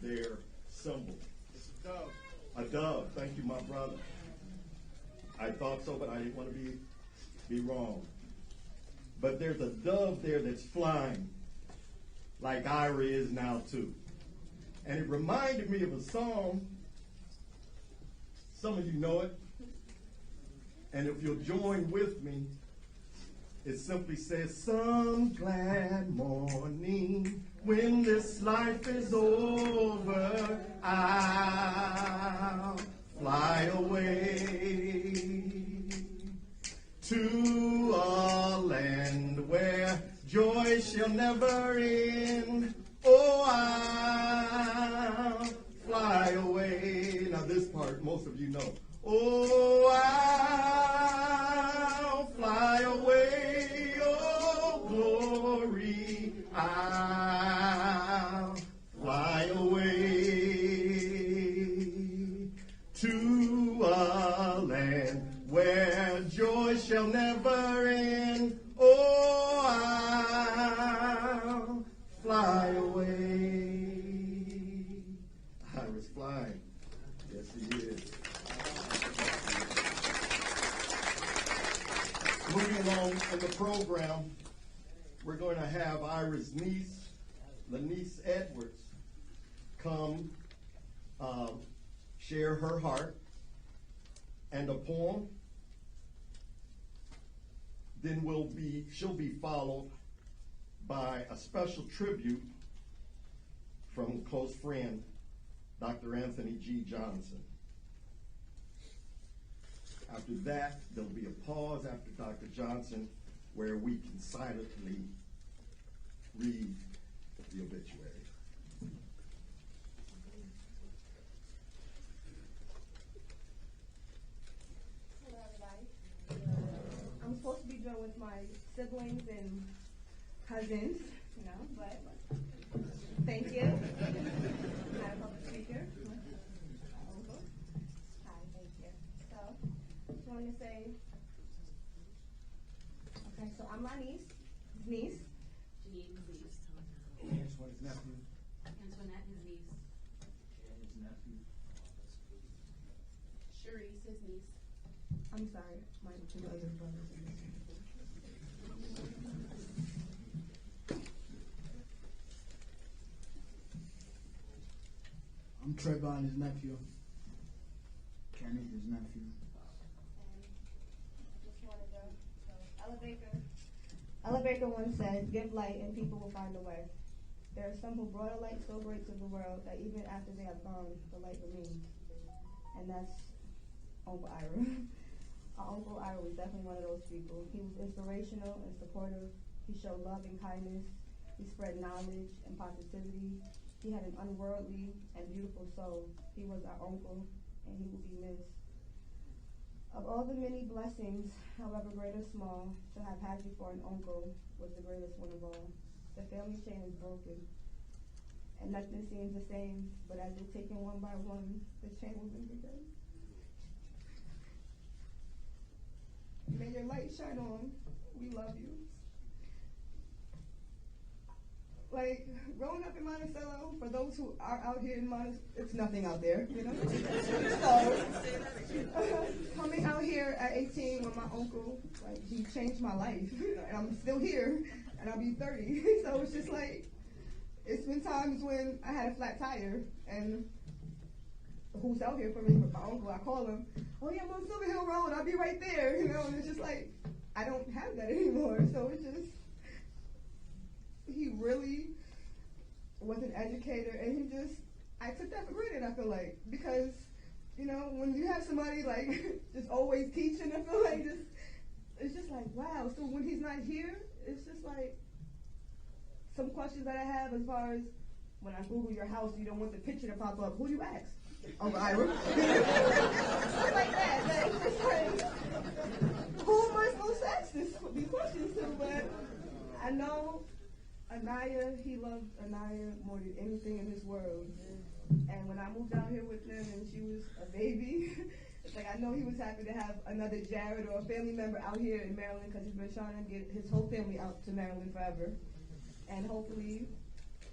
their symbol.
It's a dove.
A dove. Thank you, my brother. I thought so, but I didn't want to be wrong. But there's a dove there that's flying, like Ira is now too. And it reminded me of a song. Some of you know it. And if you'll join with me, it simply says, some glad morning when this life is over, I'll fly away to a land where joy shall never end. Oh, I'll fly away. Now this part, most of you know. Oh, I'll fly away, oh glory, I'll fly away to a land where joy shall never end. Oh, I'll fly away. Ira's flying. Yes, he is. Moving along in the program, we're going to have Ira's niece, Lanice Edwards, come share her heart and a poem. Then she'll be followed by a special tribute from a close friend, Dr. Anthony G. Johnson. After that, there'll be a pause after Dr. Johnson where we can silently read the obituary.
Hello, everybody. I'm supposed to be doing with my siblings and cousins, but thank you. Madam Public Speaker. Hi, thank you. So, just wanted to say, okay, so I'm my niece.
Antoine's nephew.
Antoinette, his niece.
His nephew.
Cherise, his niece.
I'm sorry, my two other brothers and sisters.
I'm Trayvon, his nephew. Kenny, his nephew.
Just wanted to, Ella Baker once said, give light and people will find a way. There are some who brought a light so great to the world that even after they have gone, the light remains. And that's Uncle Ira. Our Uncle Ira was definitely one of those people. He was inspirational and supportive. He showed love and kindness. He spread knowledge and positivity. He had an unworldly and beautiful soul. He was our uncle, and he will be missed. Of all the many blessings, however great or small, to have had you for an uncle was the greatest one of all. The family chain is broken, and nothing seems the same, but as you're taken one by one, the chain will link again. May your light shine on. We love you. Like, growing up in Monticello, for those who are out here in Monticello, it's nothing out there, So, coming out here at 18 with my uncle, like, he changed my life, and I'm still here, and I'll be 30. So it's just like, it's been times when I had a flat tire, and who's out here for me with my uncle, I call him, oh yeah, I'm on Silver Hill Road, I'll be right there, and it's just like, I don't have that anymore, so it's just, he really was an educator, and I took that for granted, I feel like, because, you know, when you have somebody like just always teaching, I feel like it's just like, wow. So when he's not here, it's just like some questions that I have as far as when I Google your house, you don't want the picture to pop up. Who do you ask? Oh, Ira. Shit like that. It's just like, who am I supposed to ask these questions to? But I know Anaya, he loved Anaya more than anything in this world. And when I moved out here with them and she was a baby, it's like I know he was happy to have another Jared or a family member out here in Maryland, because he's been trying to get his whole family out to Maryland forever. And hopefully,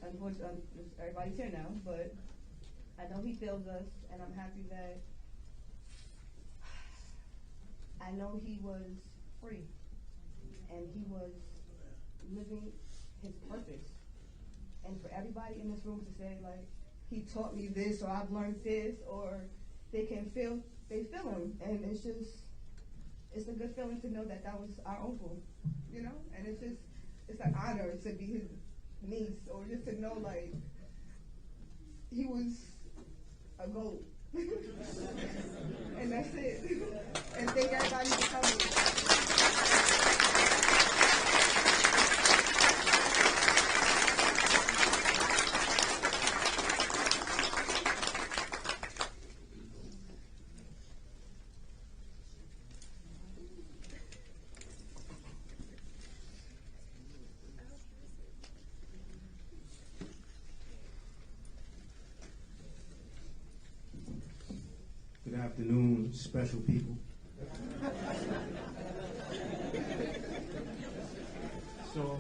unfortunately, everybody's here now, but I know he feels us, and I'm happy that I know he was free and he was living his purpose. And for everybody in this room to say, like, he taught me this, or I've learned this, or they feel him. And it's a good feeling to know that was our uncle, you know? And it's an honor to be his niece, or just to know, like, he was a goat. And that's it. And thank everybody for coming.
Good afternoon, special people. So,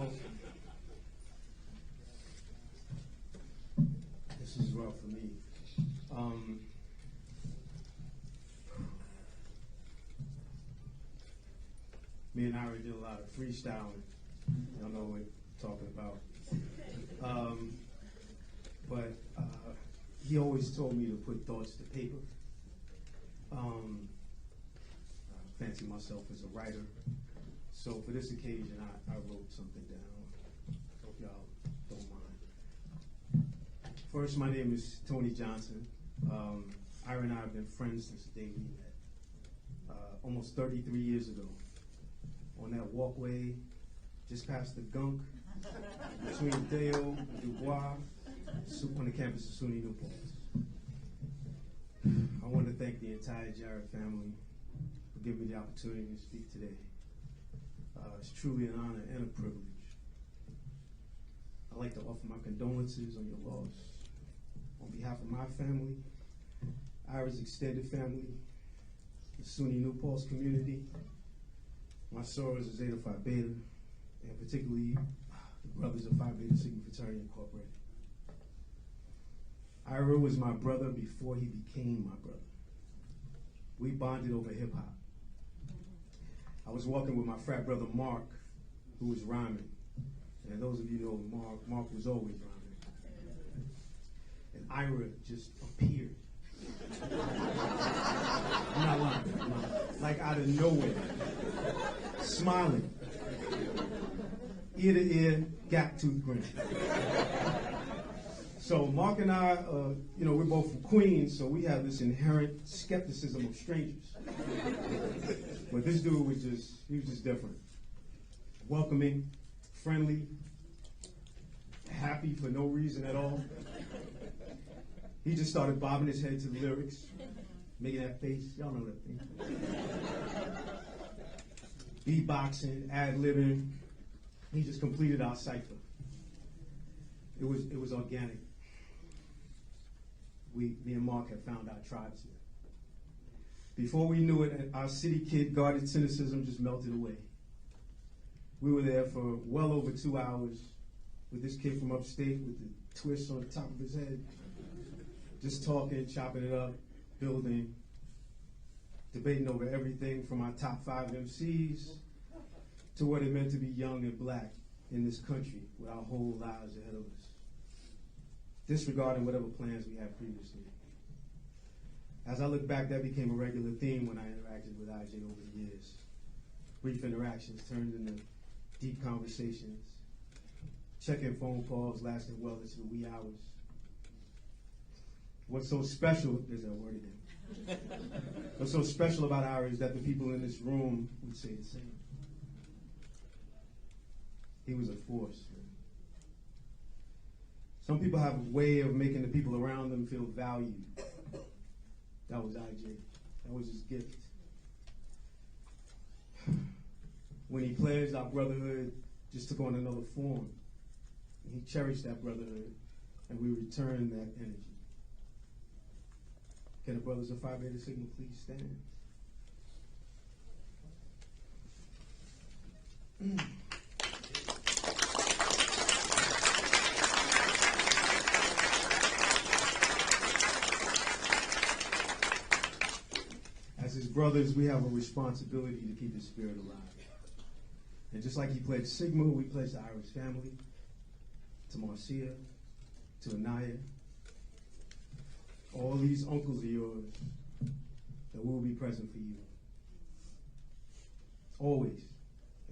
this is rough for me. Me and Ira did a lot of freestyling. Y'all know what we're talking about. But he always told me to put thoughts to paper. I fancy myself as a writer. So for this occasion, I wrote something down. Hope y'all don't mind. First, my name is Tony Johnson. Ira and I have been friends since the day we met. Almost 33 years ago. On that walkway, just past the gunk, between Dale and Dubois, on the campus of SUNY New Paltz. I want to thank the entire Jarrette family for giving me the opportunity to speak today. It's truly an honor and a privilege. I'd like to offer my condolences on your loss. On behalf of my family, Ira's extended family, the SUNY New Paltz community, my sorors of Zeta Phi Beta, and particularly the brothers of Phi Beta Sigma Fraternity Incorporated. Ira was my brother before he became my brother. We bonded over hip hop. I was walking with my frat brother Mark, who was rhyming. And those of you know Mark was always rhyming. And Ira just appeared. I'm not lying. Like out of nowhere. Smiling. Ear to ear, gap tooth grin. So Mark and I, we're both from Queens, so we have this inherent skepticism of strangers. But this dude was just different. Welcoming, friendly, happy for no reason at all. He just started bobbing his head to the lyrics, making that face. Y'all know that thing. Beatboxing, ad-libbing. He just completed our cipher. It was organic. Me and Mark had found our tribes here. Before we knew it, our city kid guarded cynicism just melted away. We were there for well over 2 hours with this kid from upstate with the twist on the top of his head, just talking, chopping it up, building, debating over everything from our top 5 MCs to what it meant to be young and black in this country with our whole lives ahead of us, disregarding whatever plans we had previously. As I look back, that became a regular theme when I interacted with IJ over the years. Brief interactions turned into deep conversations, check-in phone calls lasting well into the wee hours. What's so special, there's that word again. What's so special about Ira is that the people in this room would say the same. He was a force. Some people have a way of making the people around them feel valued. That was IJ. That was his gift. When he pledged, our brotherhood just took on another form. And he cherished that brotherhood, and we returned that energy. Can the brothers of Phi Beta Sigma please stand? As his brothers, we have a responsibility to keep his spirit alive. And just like he pledged Sigma, we pledge to Ira's family, to Marcia, to Anaya, all these uncles of yours, that we will be present for you. Always,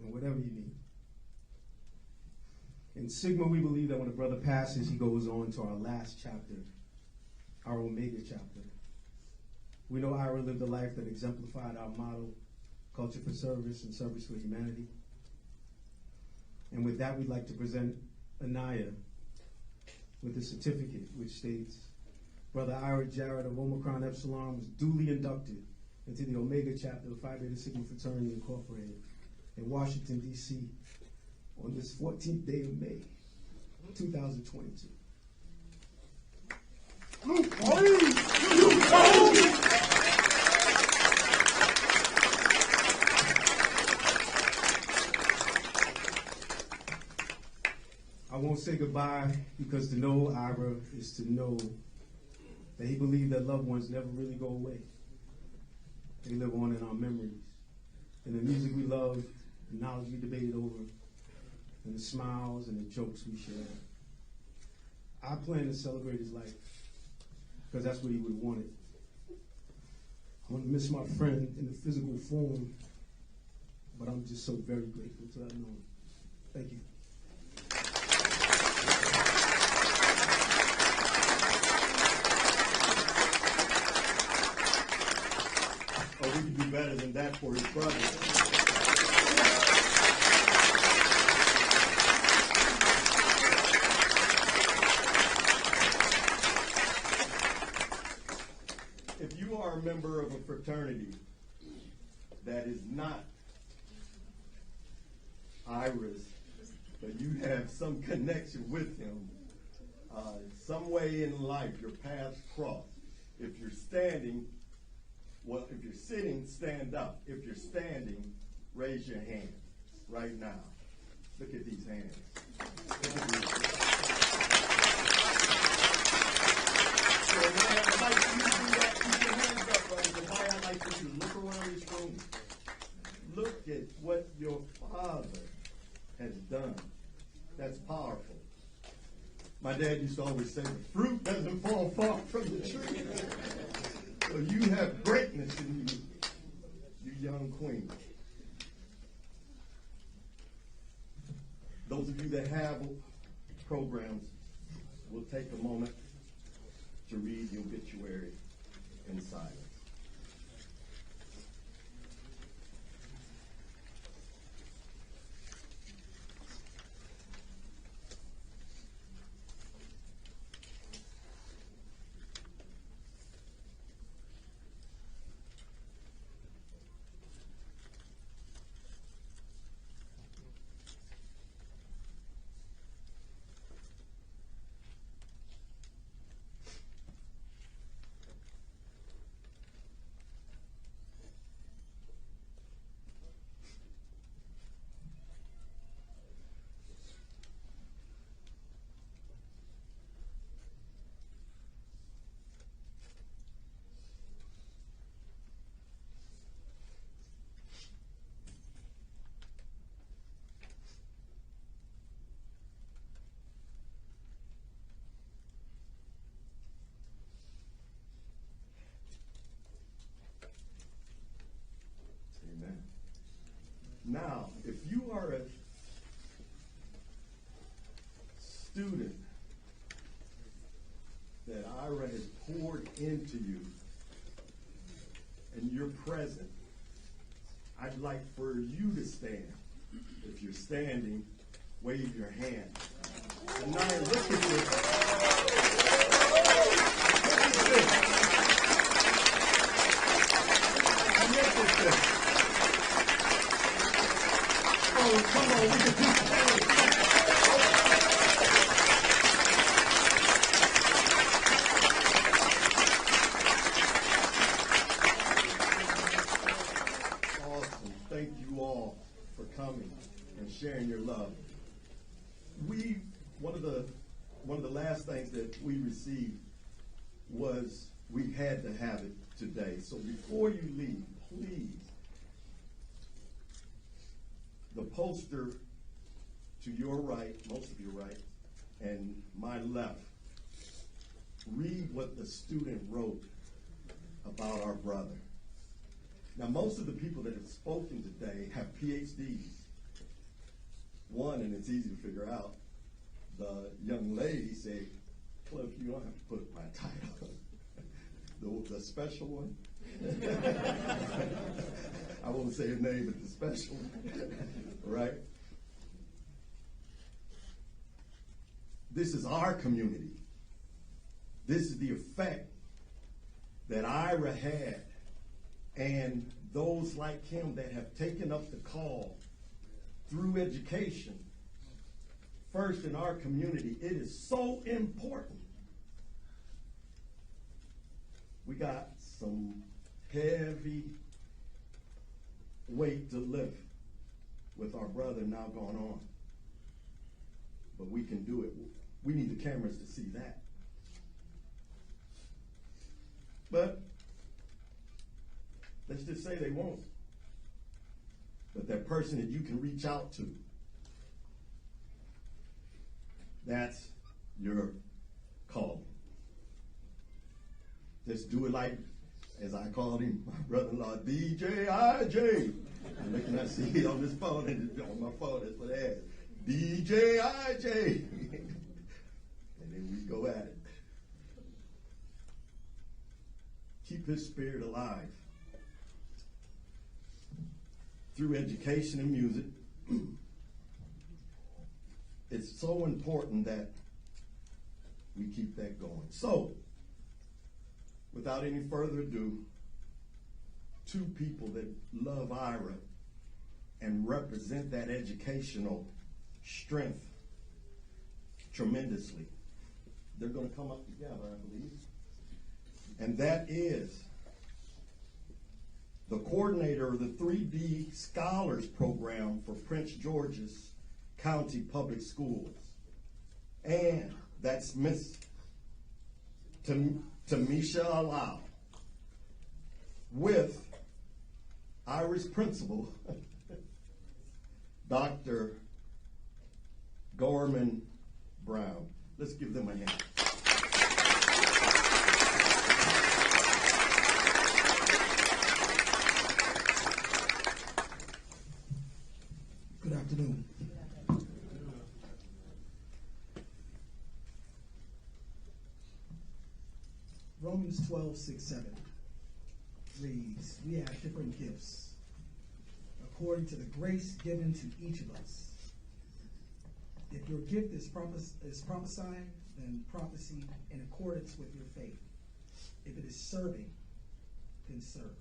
and whatever you need. In Sigma, we believe that when a brother passes, he goes on to our last chapter, our Omega chapter. We know Ira lived a life that exemplified our motto, culture for service and service for humanity. And with that, we'd like to present Anaya with a certificate which states, Brother Ira Jarrette of Omicron Epsilon was duly inducted into the Omega chapter of Phi Beta Sigma Fraternity Incorporated in Washington, D.C. on this 14th day of May, 2022. I won't say goodbye because to know Ira is to know that he believed that loved ones never really go away. They live on in our memories, in the music we love, the knowledge we debated over, and the smiles and the jokes we shared. I plan to celebrate his life because that's what he would have wanted. I want to miss my friend in the physical form, but I'm just so very grateful to have known him. Thank you.
Oh, we could do better than that for his brother. If you are a member of a fraternity that is not Ira's, but you have some connection with him, some way in life your paths cross. If you're standing, well, if you're sitting, stand up. If you're standing, raise your hand right now. Look at these hands. Look at these. So Maya, I'd like for you to do that. Keep your hands up, brothers. And Maya, I'd like for you to look around this room. Look at what your father has done. That's powerful. My dad used to always say, the fruit doesn't fall far from the tree. So you have greatness in you, you young queen. Those of you that have programs will take a moment to read the obituary in silence. student that Ira has poured into you and you're present, I'd like for you to stand. If you're standing, wave your hand. And now look at this. Look at this. Look at this. Oh, come on, we can do Awesome. Thank you all for coming and sharing your love. One of the last things that we received was we had to have it today. So before you leave, please, the poster to your right, most of your right, and my left, read what the student wrote about our brother. Now, most of the people that have spoken today have PhDs. One, and it's easy to figure out, the young lady said, Cliff, you don't have to put my title. the special one. I won't say her name, but the special one. Right? This is our community. This is the effect that Ira had, and those like him that have taken up the call through education. First, in our community, it is so important. We got some heavy weight to lift with our brother now gone on. But we can do it. We need the cameras to see that. But let's just say they won't. But that person that you can reach out to, that's your calling. Just do it like, as I called him, my brother-in-law, DJ IJ. And they cannot see it on this phone, and on my phone, that's what it is. DJ IJ. And then we go at it. Keep his spirit alive. Through education and music, it's so important that we keep that going. So, without any further ado, two people that love Ira and represent that educational strength tremendously. They're going to come up together, I believe. And that is the coordinator of the 3D Scholars Program for Prince George's County Public Schools. And that's Miss Tamisha Alau, with Ira's principal, Dr. Gorman Brown. Let's give them a hand.
Good afternoon. Romans 12:6-7 reads, we have different gifts according to the grace given to each of us. If your gift is prophesying, then prophecy in accordance with your faith. If it is serving, then serve.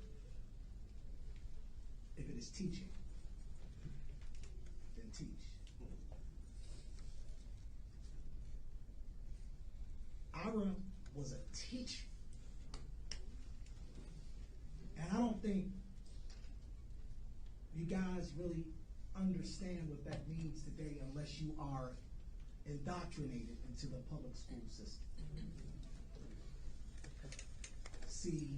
If it is teaching, then teach. Ira was a teacher. And I don't think you guys really understand what that means today unless you are indoctrinated into the public school system. See,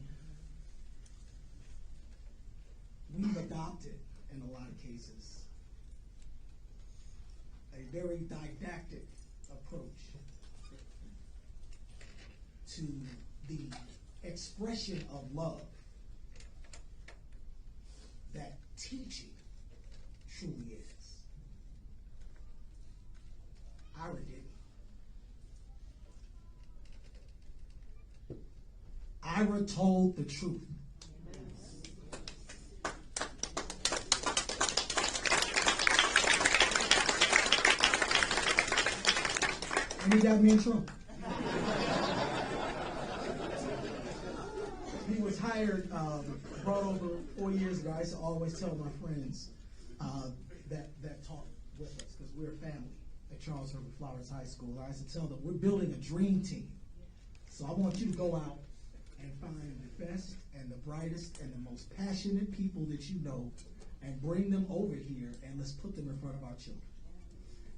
we've adopted, in a lot of cases, a very didactic approach to the expression of love that teaching truly is. Ira didn't. Ira told the truth. And he got me in trouble. He was hired, brought over 4 years ago. I used to always tell my friends that taught with us, because we're a family at Charles Herbert Flowers High School. I used to tell them, we're building a dream team. So I want you to go out and find the best and the brightest and the most passionate people that you know and bring them over here, and let's put them in front of our children.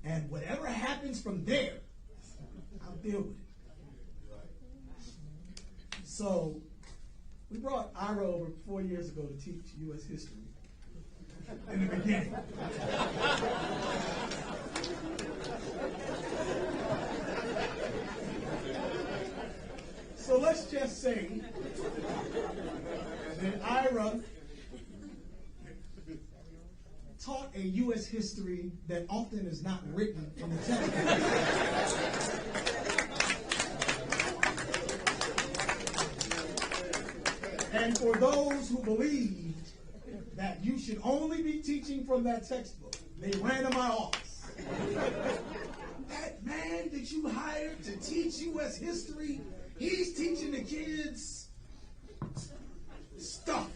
And whatever happens from there, I'll deal with it. So we brought Ira over 4 years ago to teach U.S. history in the beginning. So let's just say that Ira taught a U.S. history that often is not written in the text. And for those who believed that you should only be teaching from that textbook, they ran to my office. That man that you hired to teach U.S. history, he's teaching the kids stuff.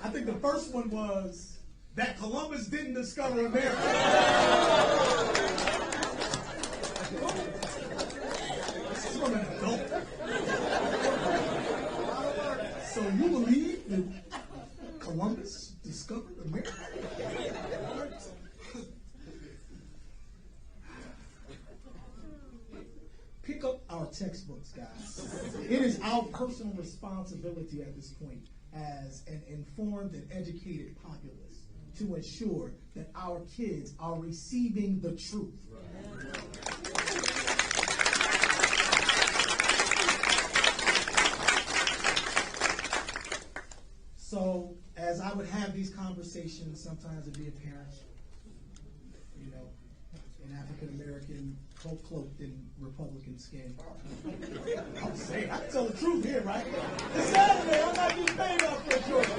I think the first one was that Columbus didn't discover America. This is from an adult. So you believe that Columbus discovered America? Pick up our textbooks, guys. It is our personal responsibility at this point as an informed and educated populace to ensure that our kids are receiving the truth. So, as I would have these conversations, sometimes it'd be a parent, you know, an African American cloaked in Republican skin. I'm saying, I can tell the truth here, right? It's Saturday, I'm not getting paid off for a choice.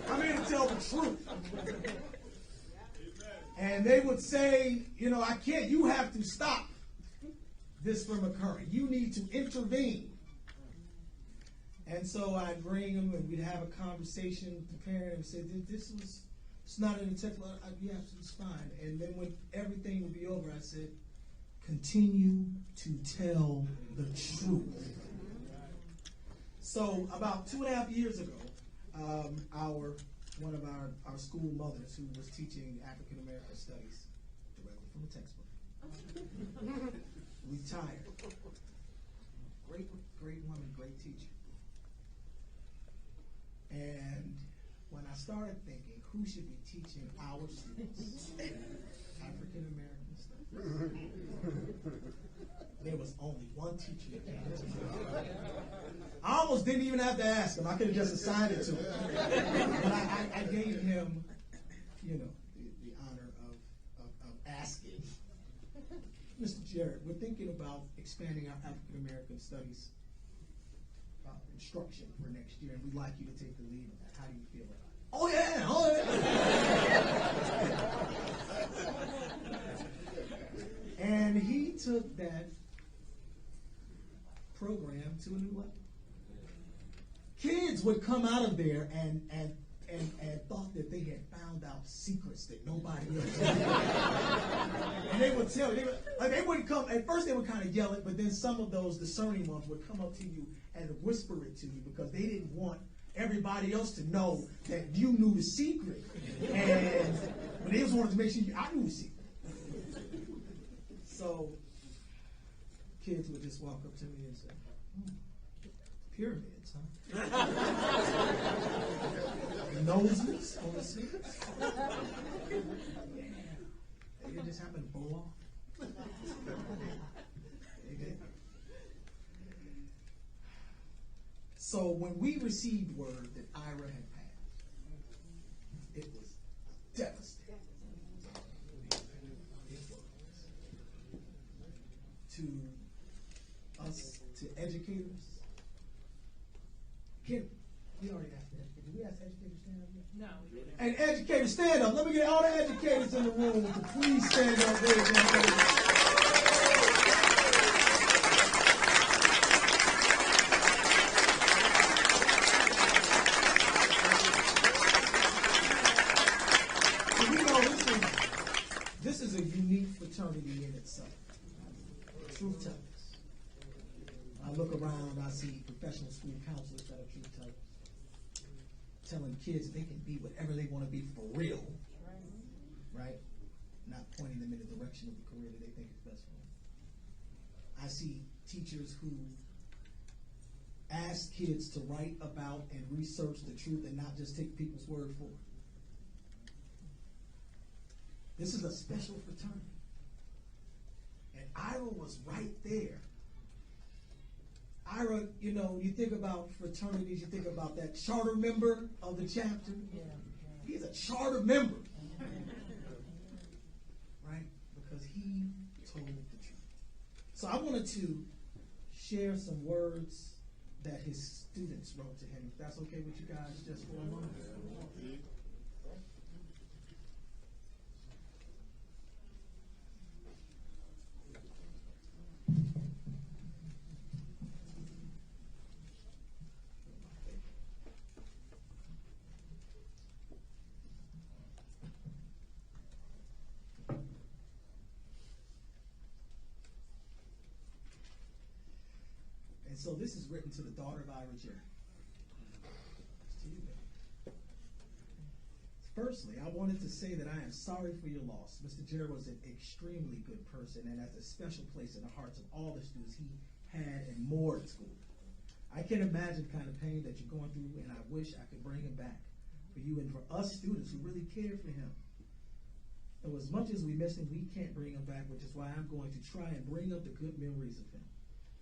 I'm here to tell the truth. And they would say, you know, I can't, you have to stop this from occurring. You need to intervene. And so I'd bring them and we'd have a conversation with the parent and say, it's not in the text. Well, yeah, it's fine. And then when everything would be over, I said, continue to tell the truth. So about 2.5 years ago, one of our school mothers who was teaching African American studies directly from the textbook retired. Great woman, great teacher. And when I started thinking, who should be teaching our students African American studies? There was only one teacher that came. I almost didn't even have to ask him. I could have just assigned it to him. But I gave him, you know, the honor of asking. Mr. Jarrette, we're thinking about expanding our African American studies instruction for next year, and we'd like you to take the lead on that. How do you feel about it? Oh yeah. And he took that program to a new level. Kids would come out of there and thought that they had found out secrets that nobody else knew. And they would tell you, they wouldn't come, at first they would kind of yell it, but then some of those discerning ones would come up to you and whisper it to you because they didn't want everybody else to know that you knew the secret. And but they just wanted to make sure I knew the secret. So kids would just walk up to me and say, pyramids, huh? Noses on the secrets? Yeah. They just happened to blow off. They did. So when we received word that Ira had passed, it was devastating. It was. Did we ask educators to stand up yet?
No, we didn't.
And educators, stand up. Let me get all the educators in the room to please stand up. Raise their hands. So you know, this is a unique fraternity in itself. Truth tellers. I look around, I see professional school counselors that are truth tellers, telling kids they can be whatever they want to be for real, right? Not pointing them in the direction of the career that they think is best for them. I see teachers who ask kids to write about and research the truth and not just take people's word for it. This is a special fraternity. And Ira was right there. Ira, you know, you think about fraternities, you think about that charter member of the chapter. He's a charter member. Right? Because he told the truth. So I wanted to share some words that his students wrote to him. If that's okay with you guys, just for a moment. And so this is written to the daughter of Ira Jarrette. It's to you, baby. Firstly, I wanted to say that I am sorry for your loss. Mr. Jarrette was an extremely good person and has a special place in the hearts of all the students he had and more at school. I can imagine the kind of pain that you're going through, and I wish I could bring him back for you and for us students who really cared for him. So as much as we miss him, we can't bring him back, which is why I'm going to try and bring up the good memories of him,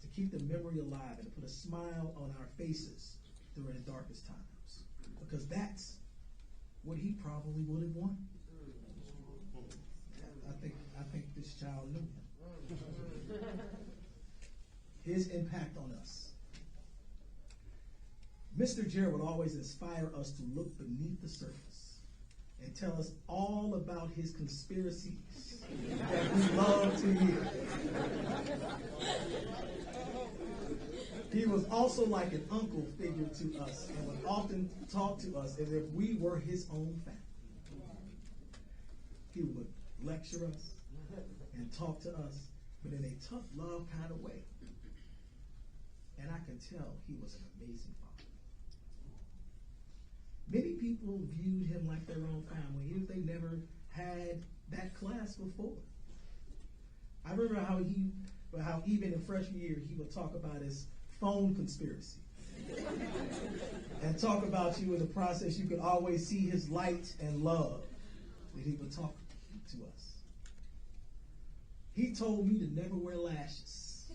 to keep the memory alive and to put a smile on our faces during the darkest times. Because that's what he probably would have wanted. I think this child knew him. His impact on us. Mr. Jarrette would always inspire us to look beneath the surface and tell us all about his conspiracies that we love to hear. He was also like an uncle figure to us and would often talk to us as if we were his own family. He would lecture us and talk to us, but in a tough love kind of way. And I can tell he was an amazing father. Many people viewed him like their own family, even if they never had that class before. I remember how even in freshman year, he would talk about his phone conspiracy and talk about you in the process. You could always see his light and love that he would talk to us. He told me to never wear lashes.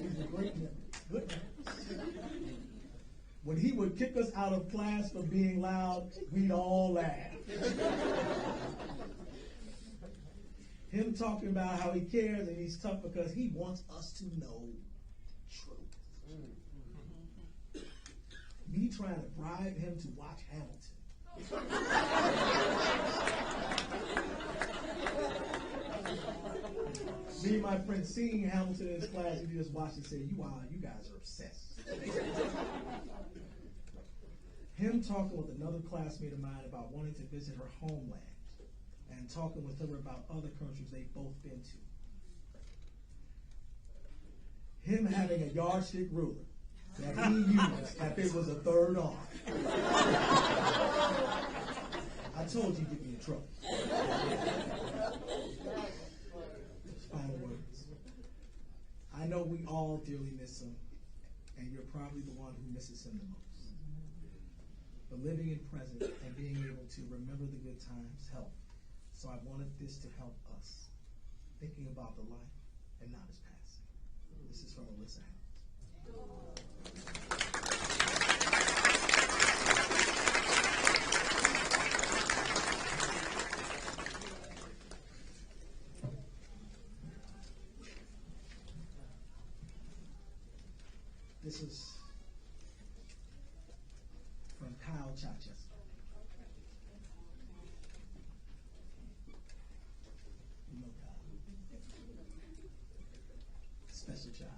These are great memories. Good memories. When he would kick us out of class for being loud, we'd all laugh. Him talking about how he cares and he's tough because he wants us to know truth. Me trying to bribe him to watch Hamilton. Me and my friend seeing Hamilton in his class, he just watched and said, you guys are obsessed. Him talking with another classmate of mine about wanting to visit her homeland and talking with her about other countries they've both been to. Him having a yardstick ruler that he used if it was a third arm. I told you to get me in trouble. Final words. I know we all dearly miss him, and you're probably the one who misses him the most. But living in present and being able to remember the good times help. So I wanted this to help us, thinking about the life and not his passing. This is from Alyssa Chachas. You know God. Special child.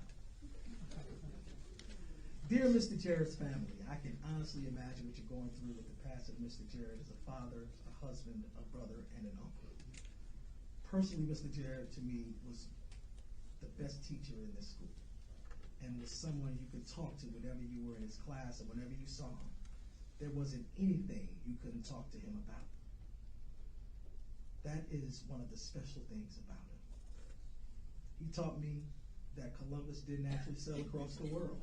Dear Mr. Jarrette's family, I can honestly imagine what you're going through with the passing of Mr. Jarrette as a father, a husband, a brother, and an uncle. Personally, Mr. Jarrette to me was the best teacher in this school, and was someone you could talk to whenever you were in his class or whenever you saw him. There wasn't anything you couldn't talk to him about. That is one of the special things about him. He taught me that Columbus didn't actually sail across the world.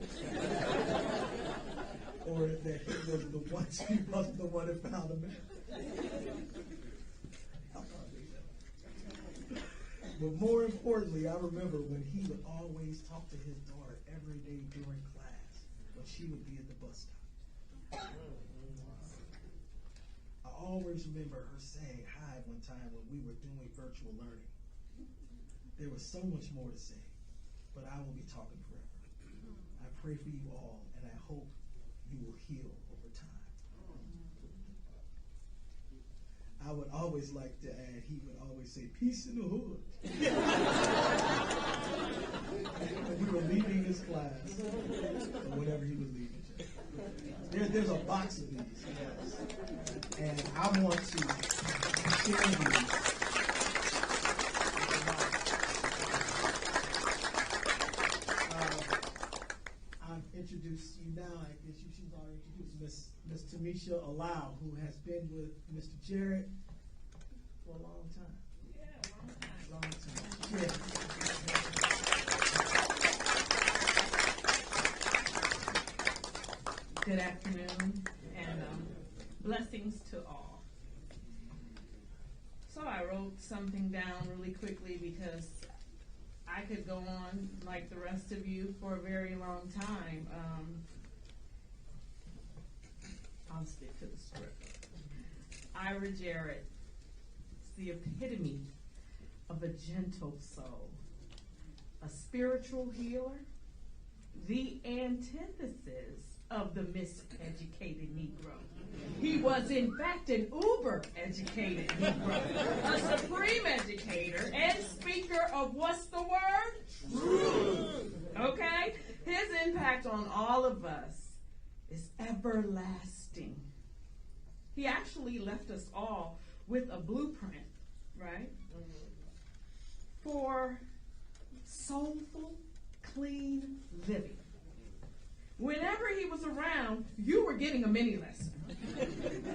Or that he was the one, he wasn't the one that found America. But more importantly, I remember when he would always talk to his daughter every day during class when she would be at the bus stop. I always remember her saying hi one time when we were doing virtual learning. There was so much more to say, but I will be talking forever. I pray for you all, and I hope you will heal over time. I would always like to add, he would always say, peace in the hood. When we were leaving his class, or whenever he was leaving. There's a box of these, yes. And I want to share these. I've introduced you now, I guess she's already introduced Miss Tamisha Alau, who has been with Mr. Jarrette for a long time.
Yeah,
Long time. Yeah.
Good afternoon, and blessings to all. So I wrote something down really quickly because I could go on like the rest of you for a very long time. I'll stick to the script. Ira Jarrette is the epitome of a gentle soul, a spiritual healer, the antithesis of the miseducated Negro. He was, in fact, an uber-educated Negro, a supreme educator, and speaker of what's the word? Truth. Okay? His impact on all of us is everlasting. He actually left us all with a blueprint, right? For soulful, clean living. Whenever he was around, you were getting a mini lesson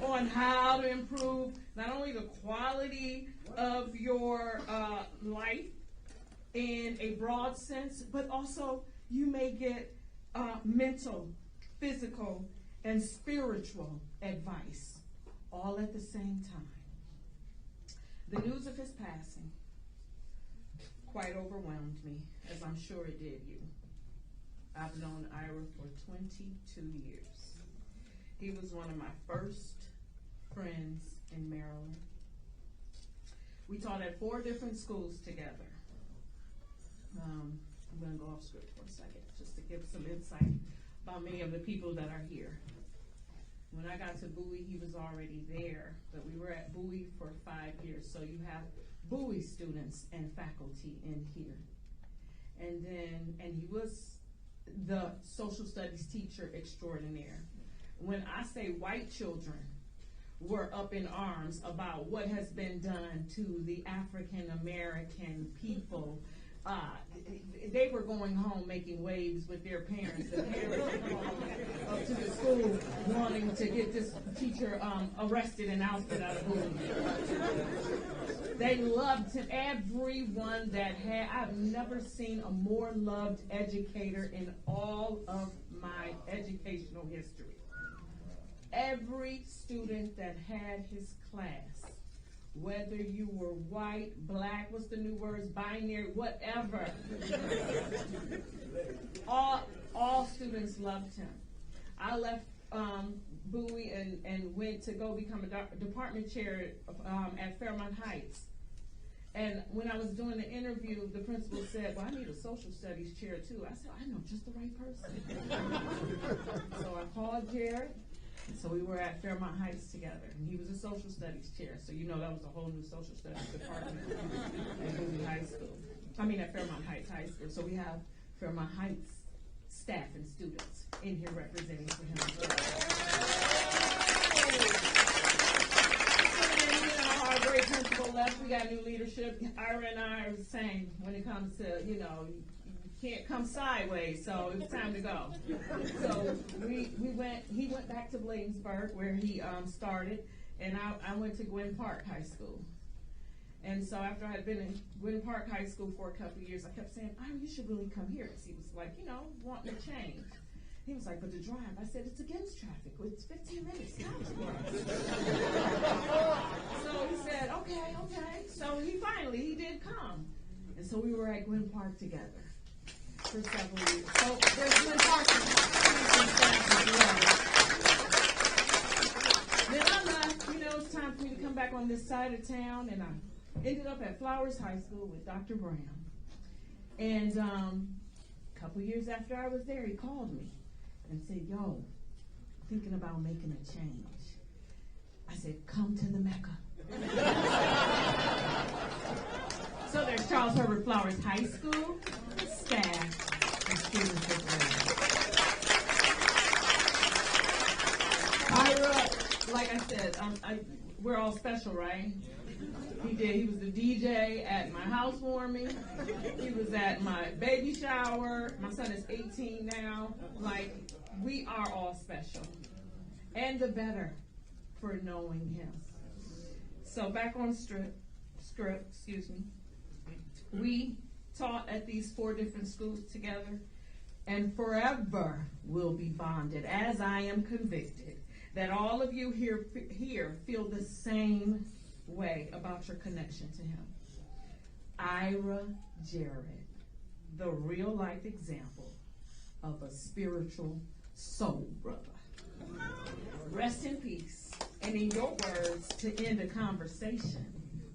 on how to improve not only the quality of your life in a broad sense, but also you may get mental, physical, and spiritual advice all at the same time. The news of his passing quite overwhelmed me, as I'm sure it did you. I've known Ira for 22 years. He was one of my first friends in Maryland. We taught at 4 different schools together. I'm going to go off script for a second, just to give some insight about many of the people that are here. When I got to Bowie, he was already there, but we were at Bowie for 5 years, so you have Bowie students and faculty in here. And he was the social studies teacher extraordinaire. When I say white children were up in arms about what has been done to the African American people, they were going home making waves with their parents. The parents were going up to the school wanting to get this teacher arrested and ousted out of Bowie. They loved him. Everyone that had, I've never seen a more loved educator in all of my educational history. Every student that had his class, whether you were white, black, what's the new words, binary, whatever, all students loved him. I left Bowie and went to go become a department chair at Fairmont Heights. And when I was doing the interview, the principal said, well, I need a social studies chair too. I said, I know just the right person. So I called Jarrette,
So we were at Fairmont Heights together, and he was a social studies chair. So you know that was a whole new social studies department at Bowie High School. I mean at Fairmont Heights High School. So we have Fairmont Heights staff and students in here representing for him. So then, you know, our great principal left. We got new leadership. Ira and I are the same when it comes to, you know, you can't come sideways, so it was time to go. So he went back to Bladensburg where he started, and I went to Gwynn Park High School. And so after I had been in Gwynn Park High School for a couple of years, I kept saying, "Oh, you should really come here." Because he was like, you know, wanting to change. He was like, "But the drive," I said, "It's against traffic. It's 15 minutes tops for us." So he said, okay. So he did come. And so we were at Gwynn Park together for several years. So there's Gwynn Park as well. Then I left, you know, it's time for me to come back on this side of town, and I ended up at Flowers High School with Dr. Brown. And a couple years after I was there, he called me and said, "Yo, thinking about making a change." I said, "Come to the Mecca." So there's Charles Herbert Flowers High School, staff, and students as well. Ira, like I said, we're all special, right? He was the DJ at my housewarming. He was at my baby shower. My son is 18 now. Like, we are all special. And the better for knowing him. So back on script, we taught at these 4 different schools together, and forever will be bonded, as I am convicted, that all of you here feel the same way about your connection to him. Ira Jarrette, the real life example of a spiritual soul brother. Rest in peace, and in your words, to end a conversation,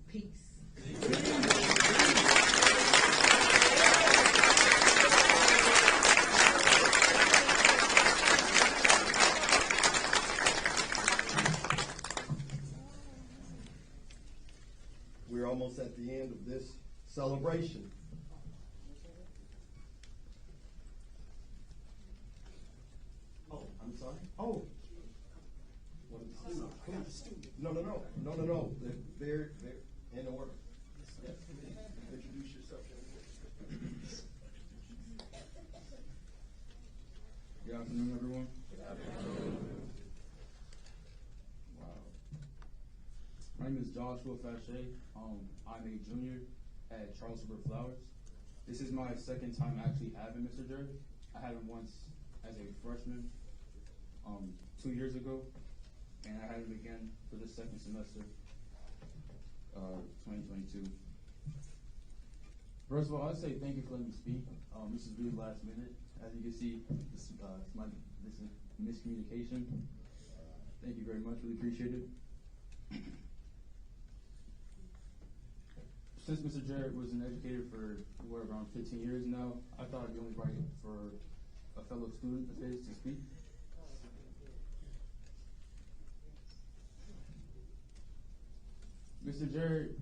peace.
We're almost at the end of this celebration. Oh, I'm sorry. Oh. No. They're in order. Yes. Introduce yourself.
Good afternoon, everyone. Good afternoon. Wow. My name is Joshua Fache. I'm a junior at Charles Herbert Flowers. This is my second time actually having Mr. Jarrette. I had him once as a freshman 2 years ago, and I had him again for the second semester, 2022. First of all, I'd say thank you for letting me speak. This is really last minute. As you can see, this is miscommunication. Thank you very much. Really appreciate it. Since Mr. Jarrette was an educator for around 15 years now, I thought it'd be only right for a fellow student of his to speak. Mr. Jarrette,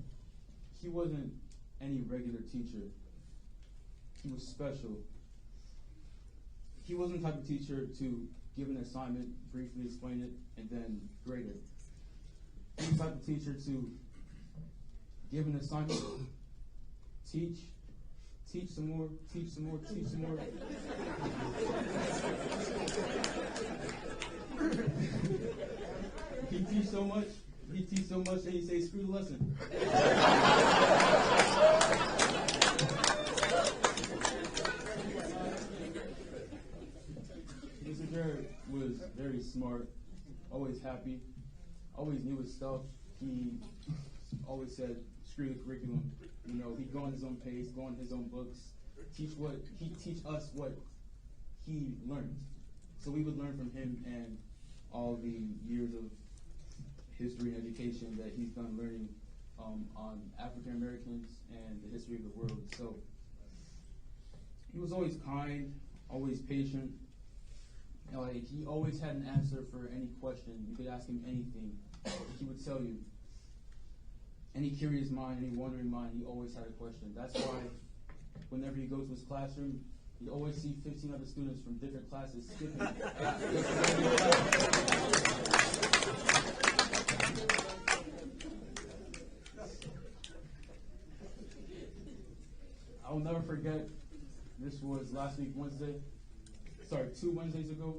he wasn't any regular teacher. He was special. He wasn't the type of teacher to give an assignment, briefly explain it, and then grade it. He was the type of teacher to give an assignment, teach some more, teach some more. He teach so much that he say, "Screw the lesson." Mr. Jarrette was very smart, always happy, always knew his stuff. He always said, "Screw the curriculum." You know, he'd go on his own pace, go on his own books, teach us what he learned. So we would learn from him and all the years of history and education that he's done learning on African Americans and the history of the world. So he was always kind, always patient, Like, he always had an answer for any question. You could ask him anything. He would tell you. Any curious mind, any wondering mind, he always had a question. That's why whenever you go to his classroom, you always see 15 other students from different classes skipping. I will never forget, this was last week, two Wednesdays ago.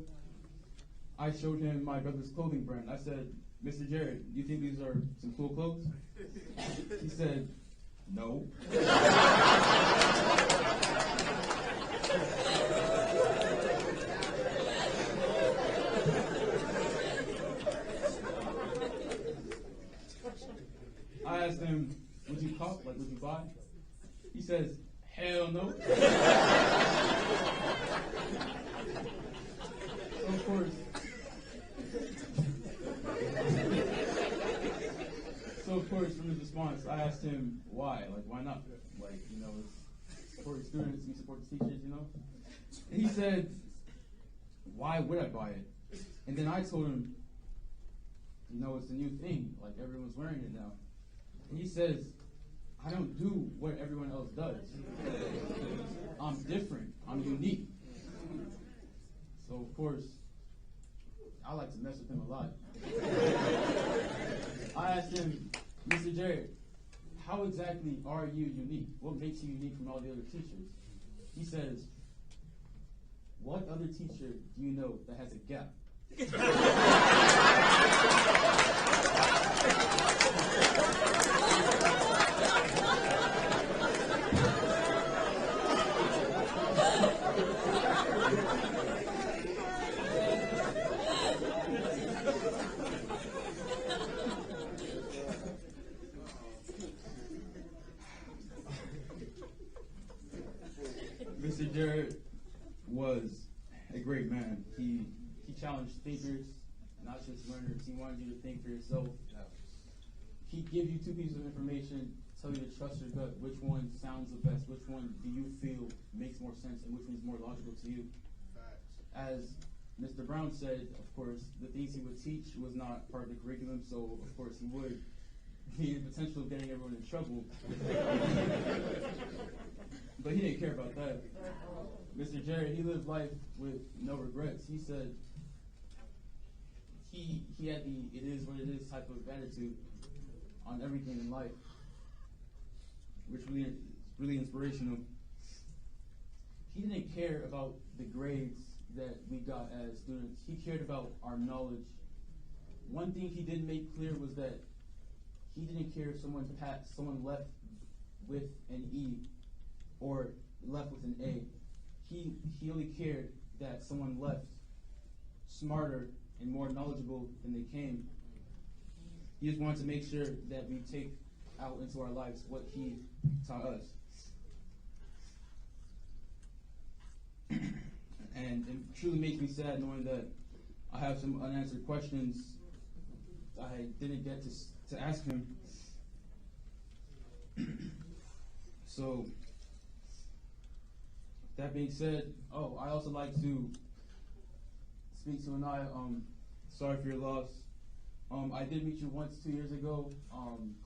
I showed him my brother's clothing brand. I said, Mr. Jarrette, do you think these are some cool clothes? He said, no. I asked him, would you cop? Like, would you buy? He says, hell no. So of course, from his response, I asked him why. Like, why not? Like, you know, it's support the students, we support the teachers, you know? And he said, why would I buy it? And then I told him, you know, it's a new thing. Like, everyone's wearing it now. And he says, I don't do what everyone else does. I'm different. I'm unique. So, of course, I like to mess with him a lot. I asked him, Mr. Jarrette, how exactly are you unique? What makes you unique from all the other teachers? He says, what other teacher do you know that has a gap? Mr. Jarrette was a great man. He challenged thinkers, not just learners. He wanted you to think for yourself. He'd give you two pieces of information, tell you to trust your gut. Which one sounds the best? Which one do you feel makes more sense, and which one's more logical to you? As Mr. Brown said, of course, the things he would teach was not part of the curriculum, so of course he would be in the potential of getting everyone in trouble. But he didn't care about that. Mr. Jarrette, he lived life with no regrets. He said he had the it is what it is type of attitude on everything in life, which really is really inspirational. He didn't care about the grades that we got as students. He cared about our knowledge. One thing he did make clear was that he didn't care if someone left with an E or left with an A. He only cared that someone left smarter and more knowledgeable than they came. He just wanted to make sure that we take out into our lives what he taught us. And it truly makes me sad knowing that I have some unanswered questions I didn't get to ask him. So, that being said, I also like to speak to Anaya. Sorry for your loss. I did meet you once 2 years ago,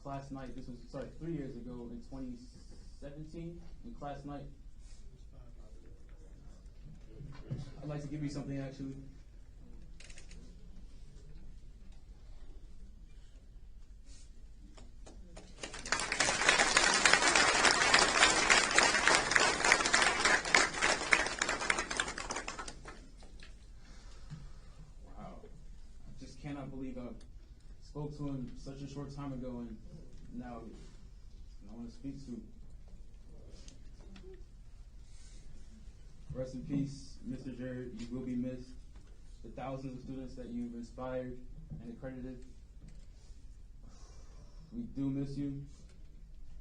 class night. 3 years ago in 2017, in class night. I'd like to give you something actually. Spoke to him such a short time ago, and now I want to speak to. Rest in peace, Mr. Jarrette. You will be missed. The thousands of students that you've inspired and accredited, we do miss you.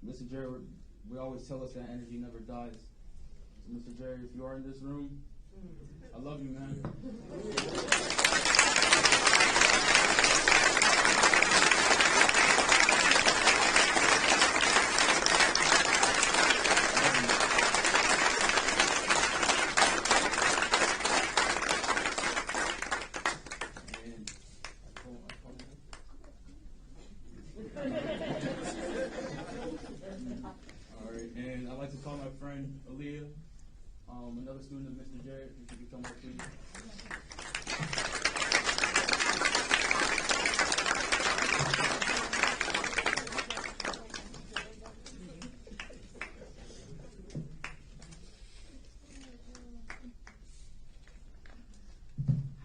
Mr. Jarrette, we always tell us that energy never dies. So Mr. Jarrette, if you are in this room, I love you, man. All right, and I'd like to call my friend Aaliyah, another student of Mr. Jarrette. If you could come up, please.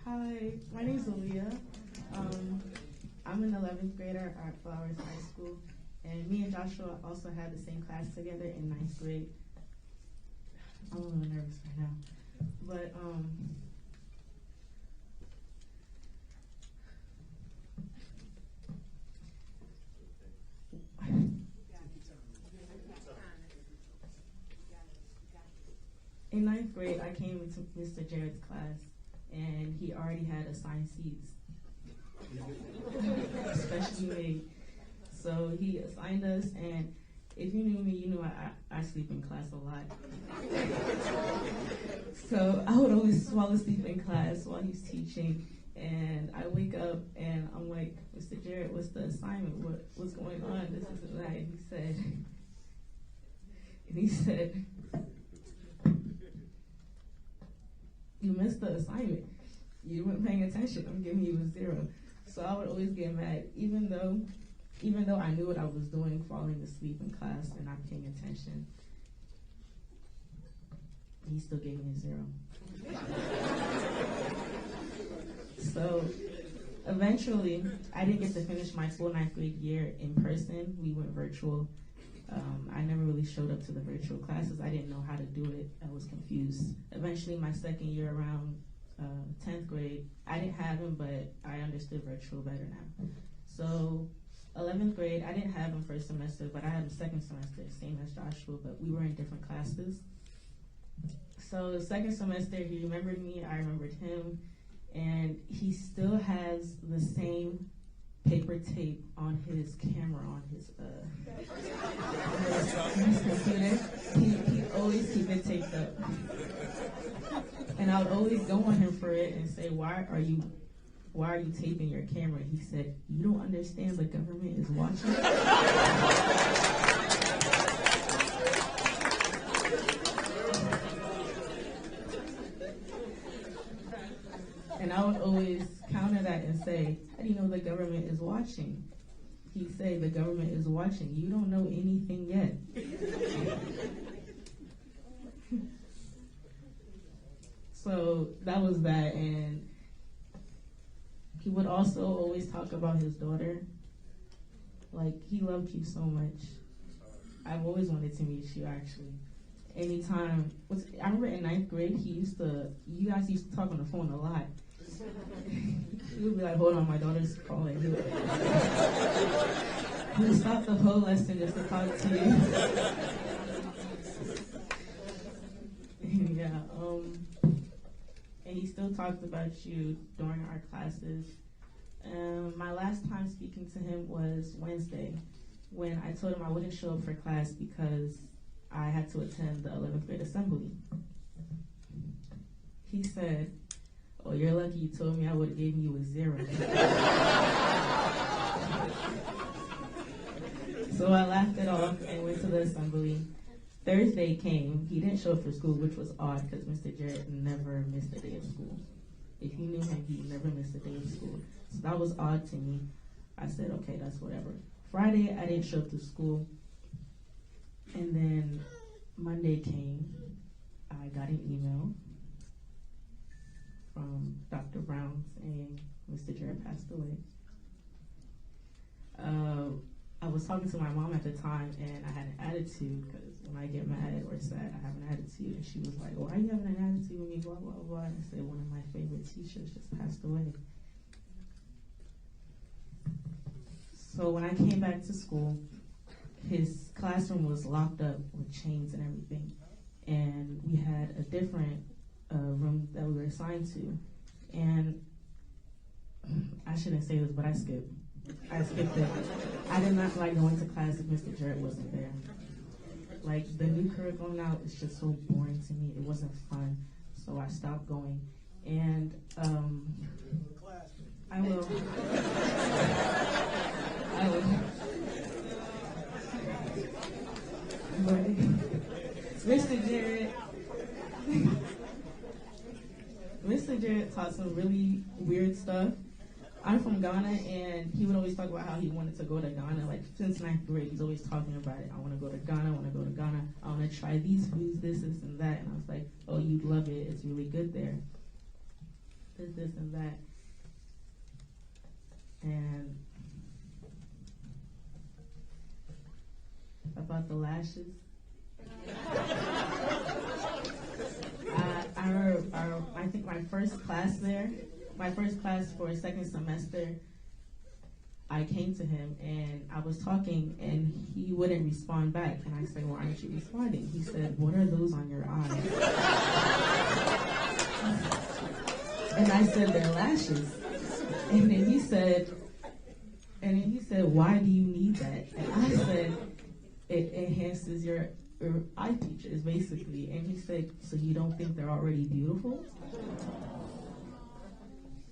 Hi, my name is Aaliyah. I'm an 11th grader at Flowers High School, and me and Joshua also had the same class together in 9th grade. I'm a little nervous right now, but in 9th grade, I came into Mr. Jarrette's class, and he already had assigned seats, especially me. So he assigned us, and if you knew me, you knew I sleep in class a lot. So I would always fall asleep in class while he's teaching, and I wake up and I'm like, Mr. Jarrette, what's the assignment? What's going on? This isn't right. And he said, you missed the assignment. You weren't paying attention. I'm giving you a 0. So I would always get mad, even though I knew what I was doing, falling asleep in class and not paying attention. He still gave me a 0. So eventually, I didn't get to finish my full 9th grade year in person. We went virtual. I never really showed up to the virtual classes. I didn't know how to do it. I was confused. Eventually, my second year around 10th grade, I didn't have him, but I understood virtual better now. So 11th grade, I didn't have him first semester, but I had him second semester, same as Joshua, but we were in different classes. So second semester, he remembered me, I remembered him, and he still has the same paper tape on his camera, on his computer. He always keep it taped up. And I would always go on him for it and say, why are you taping your camera? He said, you don't understand, the government is watching. And I would always counter that and say, how do you know the government is watching? He'd say, the government is watching. You don't know anything yet. So that was that, and he would also always talk about his daughter. Like, he loved you so much. I've always wanted to meet you, actually. Anytime, I remember in 9th grade, you guys used to talk on the phone a lot. He would be like, hold on, my daughter's calling. He would stop the whole lesson just to talk to you. Yeah, and he still talks about you during our classes. My last time speaking to him was Wednesday, when I told him I wouldn't show up for class because I had to attend the 11th grade assembly. He said, oh, you're lucky you told me, I would have given you a 0. So I laughed it off and went to the assembly. Thursday came. He didn't show up for school, which was odd because Mr. Jarrette never missed a day of school. If you knew him, he never missed a day of school. So that was odd to me. I said, okay, that's whatever. Friday, I didn't show up to school. And then Monday came. I got an email from Dr. Brown saying Mr. Jarrette passed away. I was talking to my mom at the time, and I had an attitude, because when I get mad or sad, I have an attitude. And she was like, why are you having an attitude with me, blah, blah, blah. And I said, one of my favorite teachers just passed away. So when I came back to school, his classroom was locked up with chains and everything. And we had a different room that we were assigned to. And I shouldn't say this, but I skipped it. I did not like going to class if Mr. Jarrette wasn't there. Like, the new curriculum now is just so boring to me. It wasn't fun, so I stopped going. And I will. Mr. Jarrette taught some really weird stuff. I'm from Ghana, and he would always talk about how he wanted to go to Ghana. Like, since 9th grade, he's always talking about it. I want to go to Ghana, I want to go to Ghana. I want to try these foods, this, and that. And I was like, oh, you'd love it. It's really good there. This, and that. And about the lashes. I think my first class for a second semester, I came to him and I was talking and he wouldn't respond back. And I said, well, aren't you responding? He said, what are those on your eyes? And I said, they're lashes. And then he said, why do you need that? And I said, it enhances your eye features, basically. And he said, so you don't think they're already beautiful?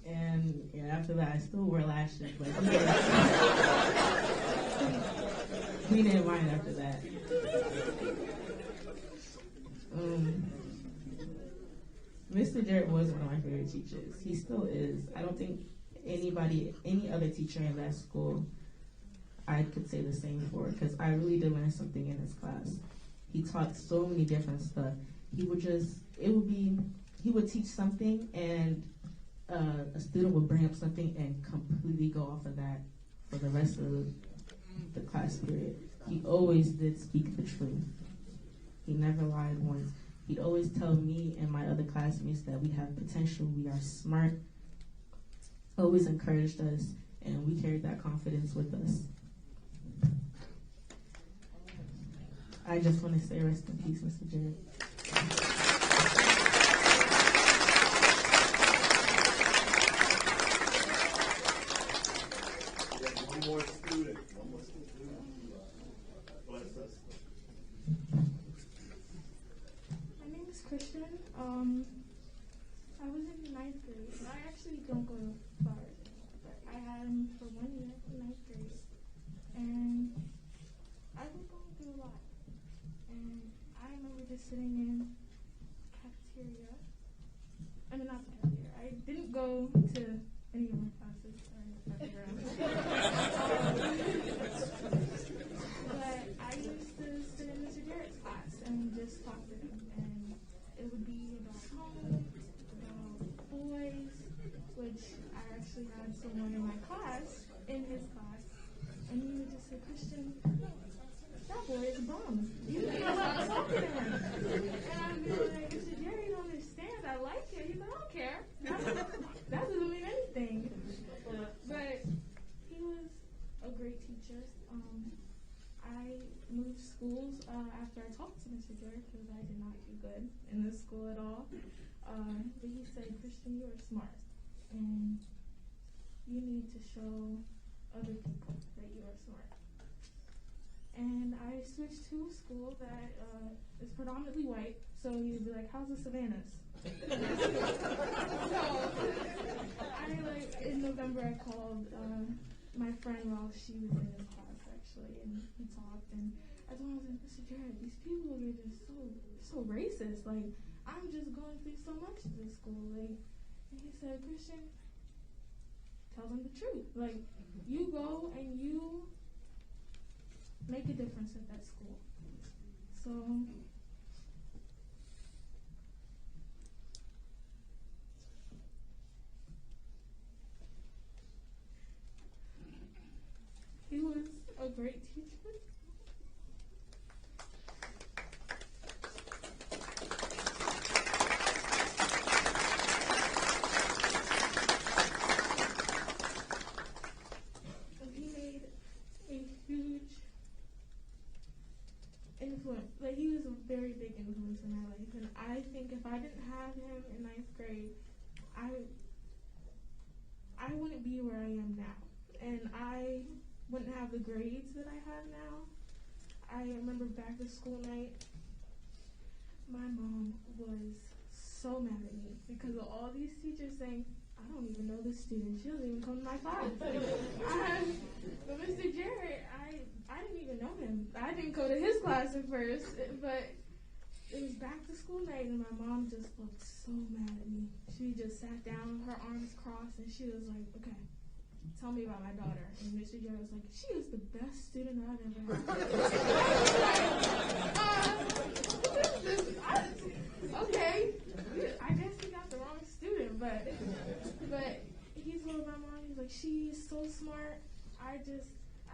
And after that, I still wear lashes, but we didn't mind after that. Mr. Jarrette was one of my favorite teachers. He still is. I don't think any other teacher in that school I could say the same for, because I really did learn something in his class. He taught so many different stuff. He would teach something and a student would bring up something and completely go off of that for the rest of the class period. He always did speak the truth. He never lied once. He'd always tell me and my other classmates that we have potential, we are smart. Always encouraged us, and we carried that confidence with us. I just want to say rest in peace, Mr. Jarrette.
One more student. Bless us.
My name is Christian. I was in 9th grade. I actually don't go far, but I had him for 1 year in 9th grade. And I was going through a lot. And I remember just sitting in cafeteria. I mean, not the cafeteria. I didn't go to any of my classes or in the background. But I used to sit in Mr. Jarrette's class and just talk to him. And it would be about home, about boys, which I actually had someone in my class, in his class, and he would just say, Christian, that boy is a bum. You can't stop talking to him. And I'd be like, Mr. Jerry, you don't understand. I like it. He's like, I don't care. That doesn't mean anything. But he was a great teacher. I moved schools after I talked to Mr. Jerry because I did not do good in this school at all. But he said, Christian, you are smart. And you need to show other people that you are smart. And I switched to a school that is predominantly white, so he would be like, how's the Savannahs? So, in November I called my friend while she was in his class, actually, and he talked, and I told him, I was like, Mr. Jarrette, these people are just so racist, like, I'm just going through so much at this school, like, and he said, Christian, tell them the truth, like, you go and you make a difference at that school. So he was a great teacher. Influence. Like, he was a very big influence in my life, and I think if I didn't have him in 9th grade, I wouldn't be where I am now, and I wouldn't have the grades that I have now. I remember back to school night, my mom was so mad at me because of all these teachers saying, I don't even know this student. She doesn't even come to my class. But Mr. Jarrette, I didn't even know him. I didn't go to his class at first, but it was back to school night, and my mom just looked so mad at me. She just sat down, her arms crossed, and she was like, okay, tell me about my daughter. And Mr. Jarrette was like, she is the best student I've ever had. Okay, I guess he got the wrong student, but he told my mom, he's like, she is so smart. I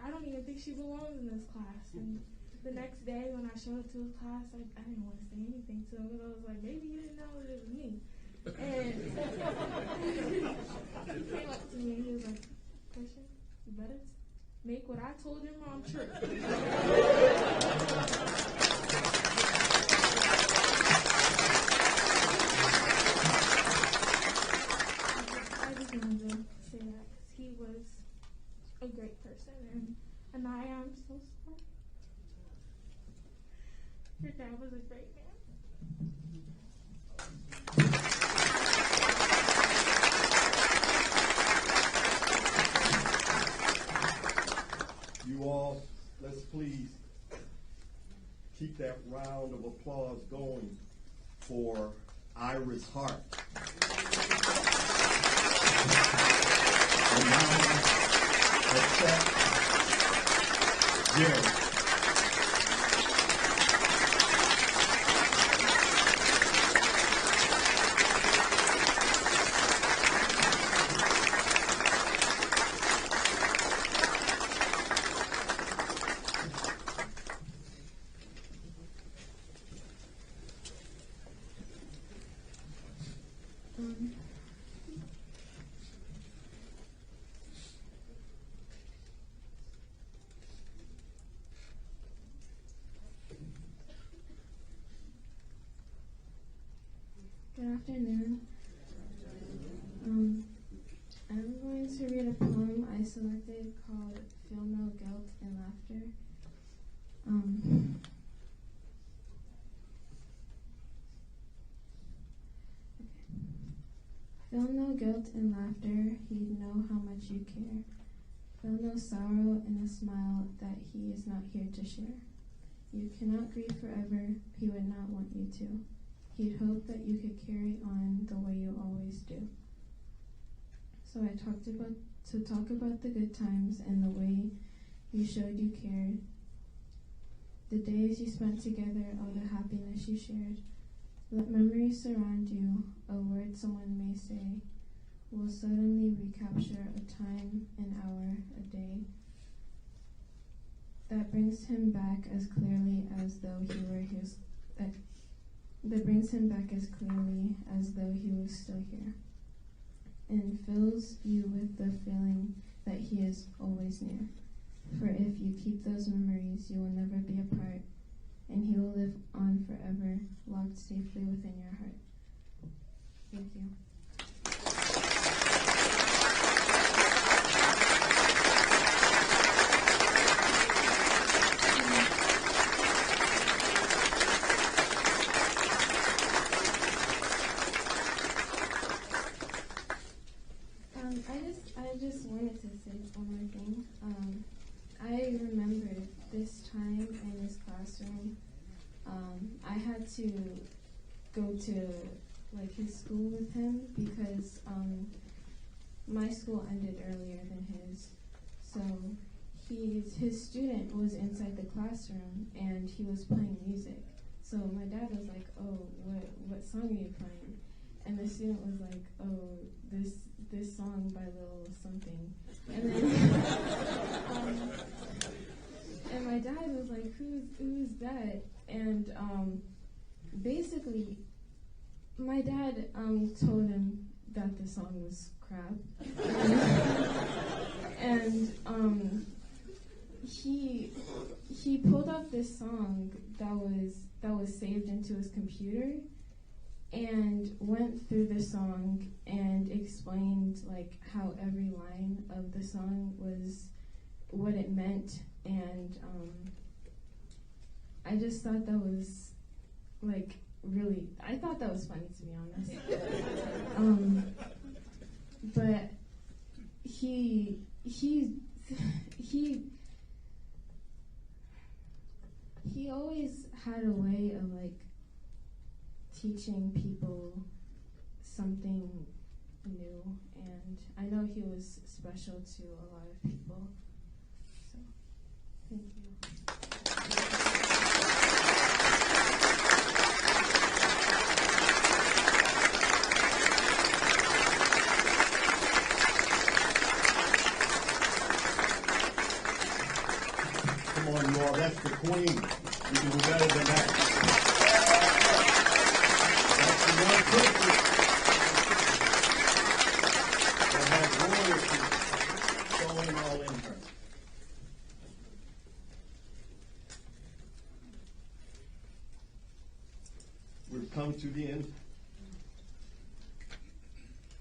don't even think she belongs in this class. And the next day when I showed up to his class, I didn't want to say anything to him, because I was like, maybe he didn't know that it was me. And he came up to me and he was like, Christian, you better make what I told your mom true. I just wanted to say that because he was a great person, and I am so sorry. Your dad was a great man.
You all, let's please keep that round of applause going for Ira's heart. And now, accept Jerry.
Good afternoon. I'm going to read a poem I selected called Feel No Guilt and Laughter. Feel no guilt and laughter, he'd know how much you care. Feel no sorrow in a smile that he is not here to share. You cannot grieve forever, he would not want you to. He'd hope that you could carry on the way you always do. So I talk about the good times and the way you showed you cared. The days you spent together, all the happiness you shared. Let memories surround you, a word someone may say will suddenly recapture a time, an hour, a day that brings him back as clearly as though he were his. That brings him back as clearly as though he was still here, and fills you with the feeling that he is always near. For if you keep those memories, you will never be apart, and he will live on forever, locked safely within your heart. Thank you. I just wanted to say one more thing. I remember this time in this classroom. I had to go to his school with him because my school ended earlier than his. So his student was inside the classroom and he was playing music. So my dad was like, "Oh, what song are you playing?" And the student was like, "Oh, this song by Lil something." And then and my dad was like, "Who's that?" And basically, my dad told him that the song was crap, and he pulled up this song that was saved into his computer, and went through the song and explained how every line of the song was what it meant, and I just thought that was really, I thought that was funny, to be honest. But he always had a way of teaching people something new, and I know he was special to a lot of people. So, thank you.
Come on, you all. That's the queen. You can do better than that. That's the one person that has royalty flowing all in her. We've come to the end.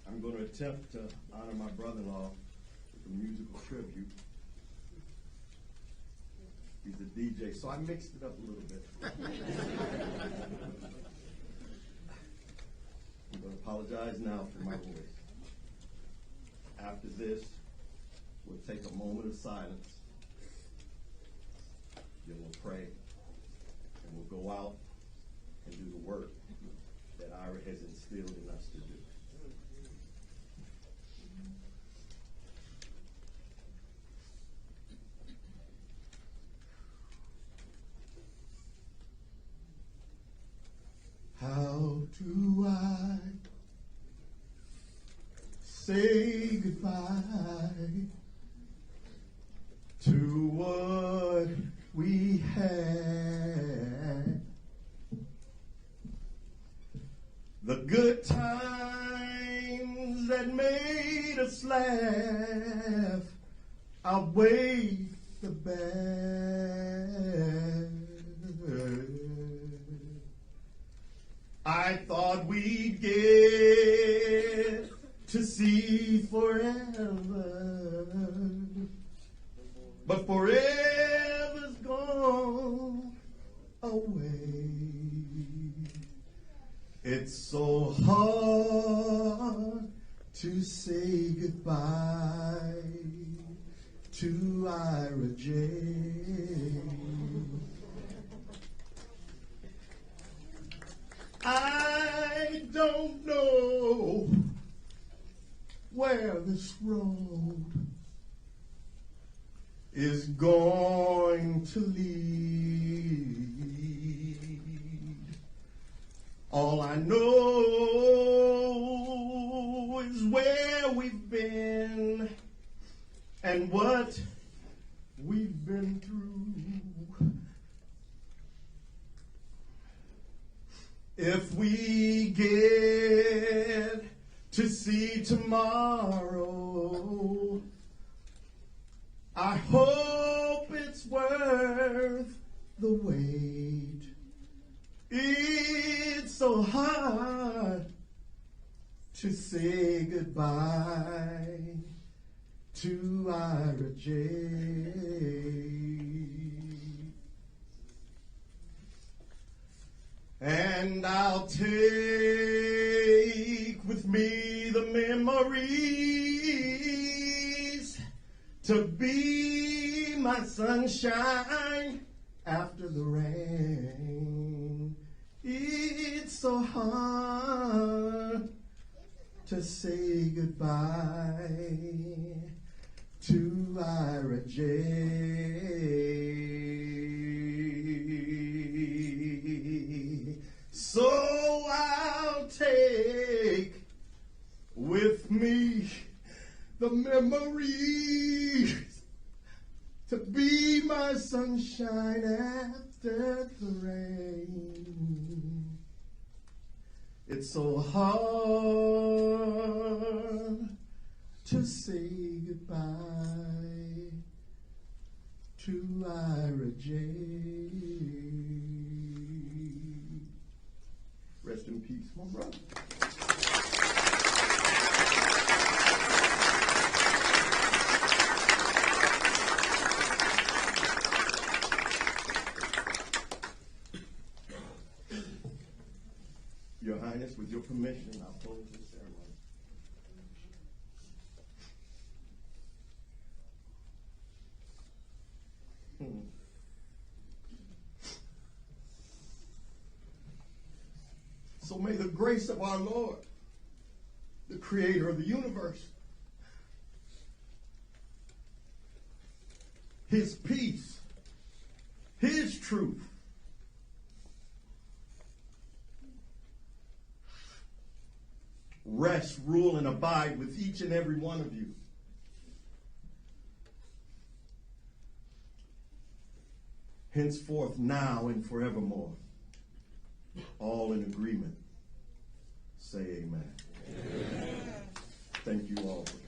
I'm going to attempt to honor my brother-in-law with a musical tribute. He's a DJ, so I mixed it up a little bit. I'm going to apologize now for my voice. After this, we'll take a moment of silence. Then we'll pray, and we'll go out and do the work that Ira has instilled in us to do. How do I say goodbye to what we had? The good times that made us laugh outweigh the bad. I thought we'd get to see forever, but forever's gone away. It's so hard to say goodbye to Ira J. I don't know where this road is going to lead. All I know is where we've been and what we've been through. If we get to see tomorrow, I hope it's worth the wait. It's so hard to say goodbye to Ira J. And I'll take with me the memories to be my sunshine after the rain. It's so hard to say goodbye to Ira J. So I'll take with me the memories to be my sunshine after the rain. It's so hard to say goodbye to Ira J. Rest in peace, my brother. Your Highness, with your permission, I'll close this ceremony. So may the grace of our Lord, the creator of the universe, his peace, his truth, rest, rule, and abide with each and every one of you. Henceforth, now and forevermore. All in agreement. Say amen. Thank you all for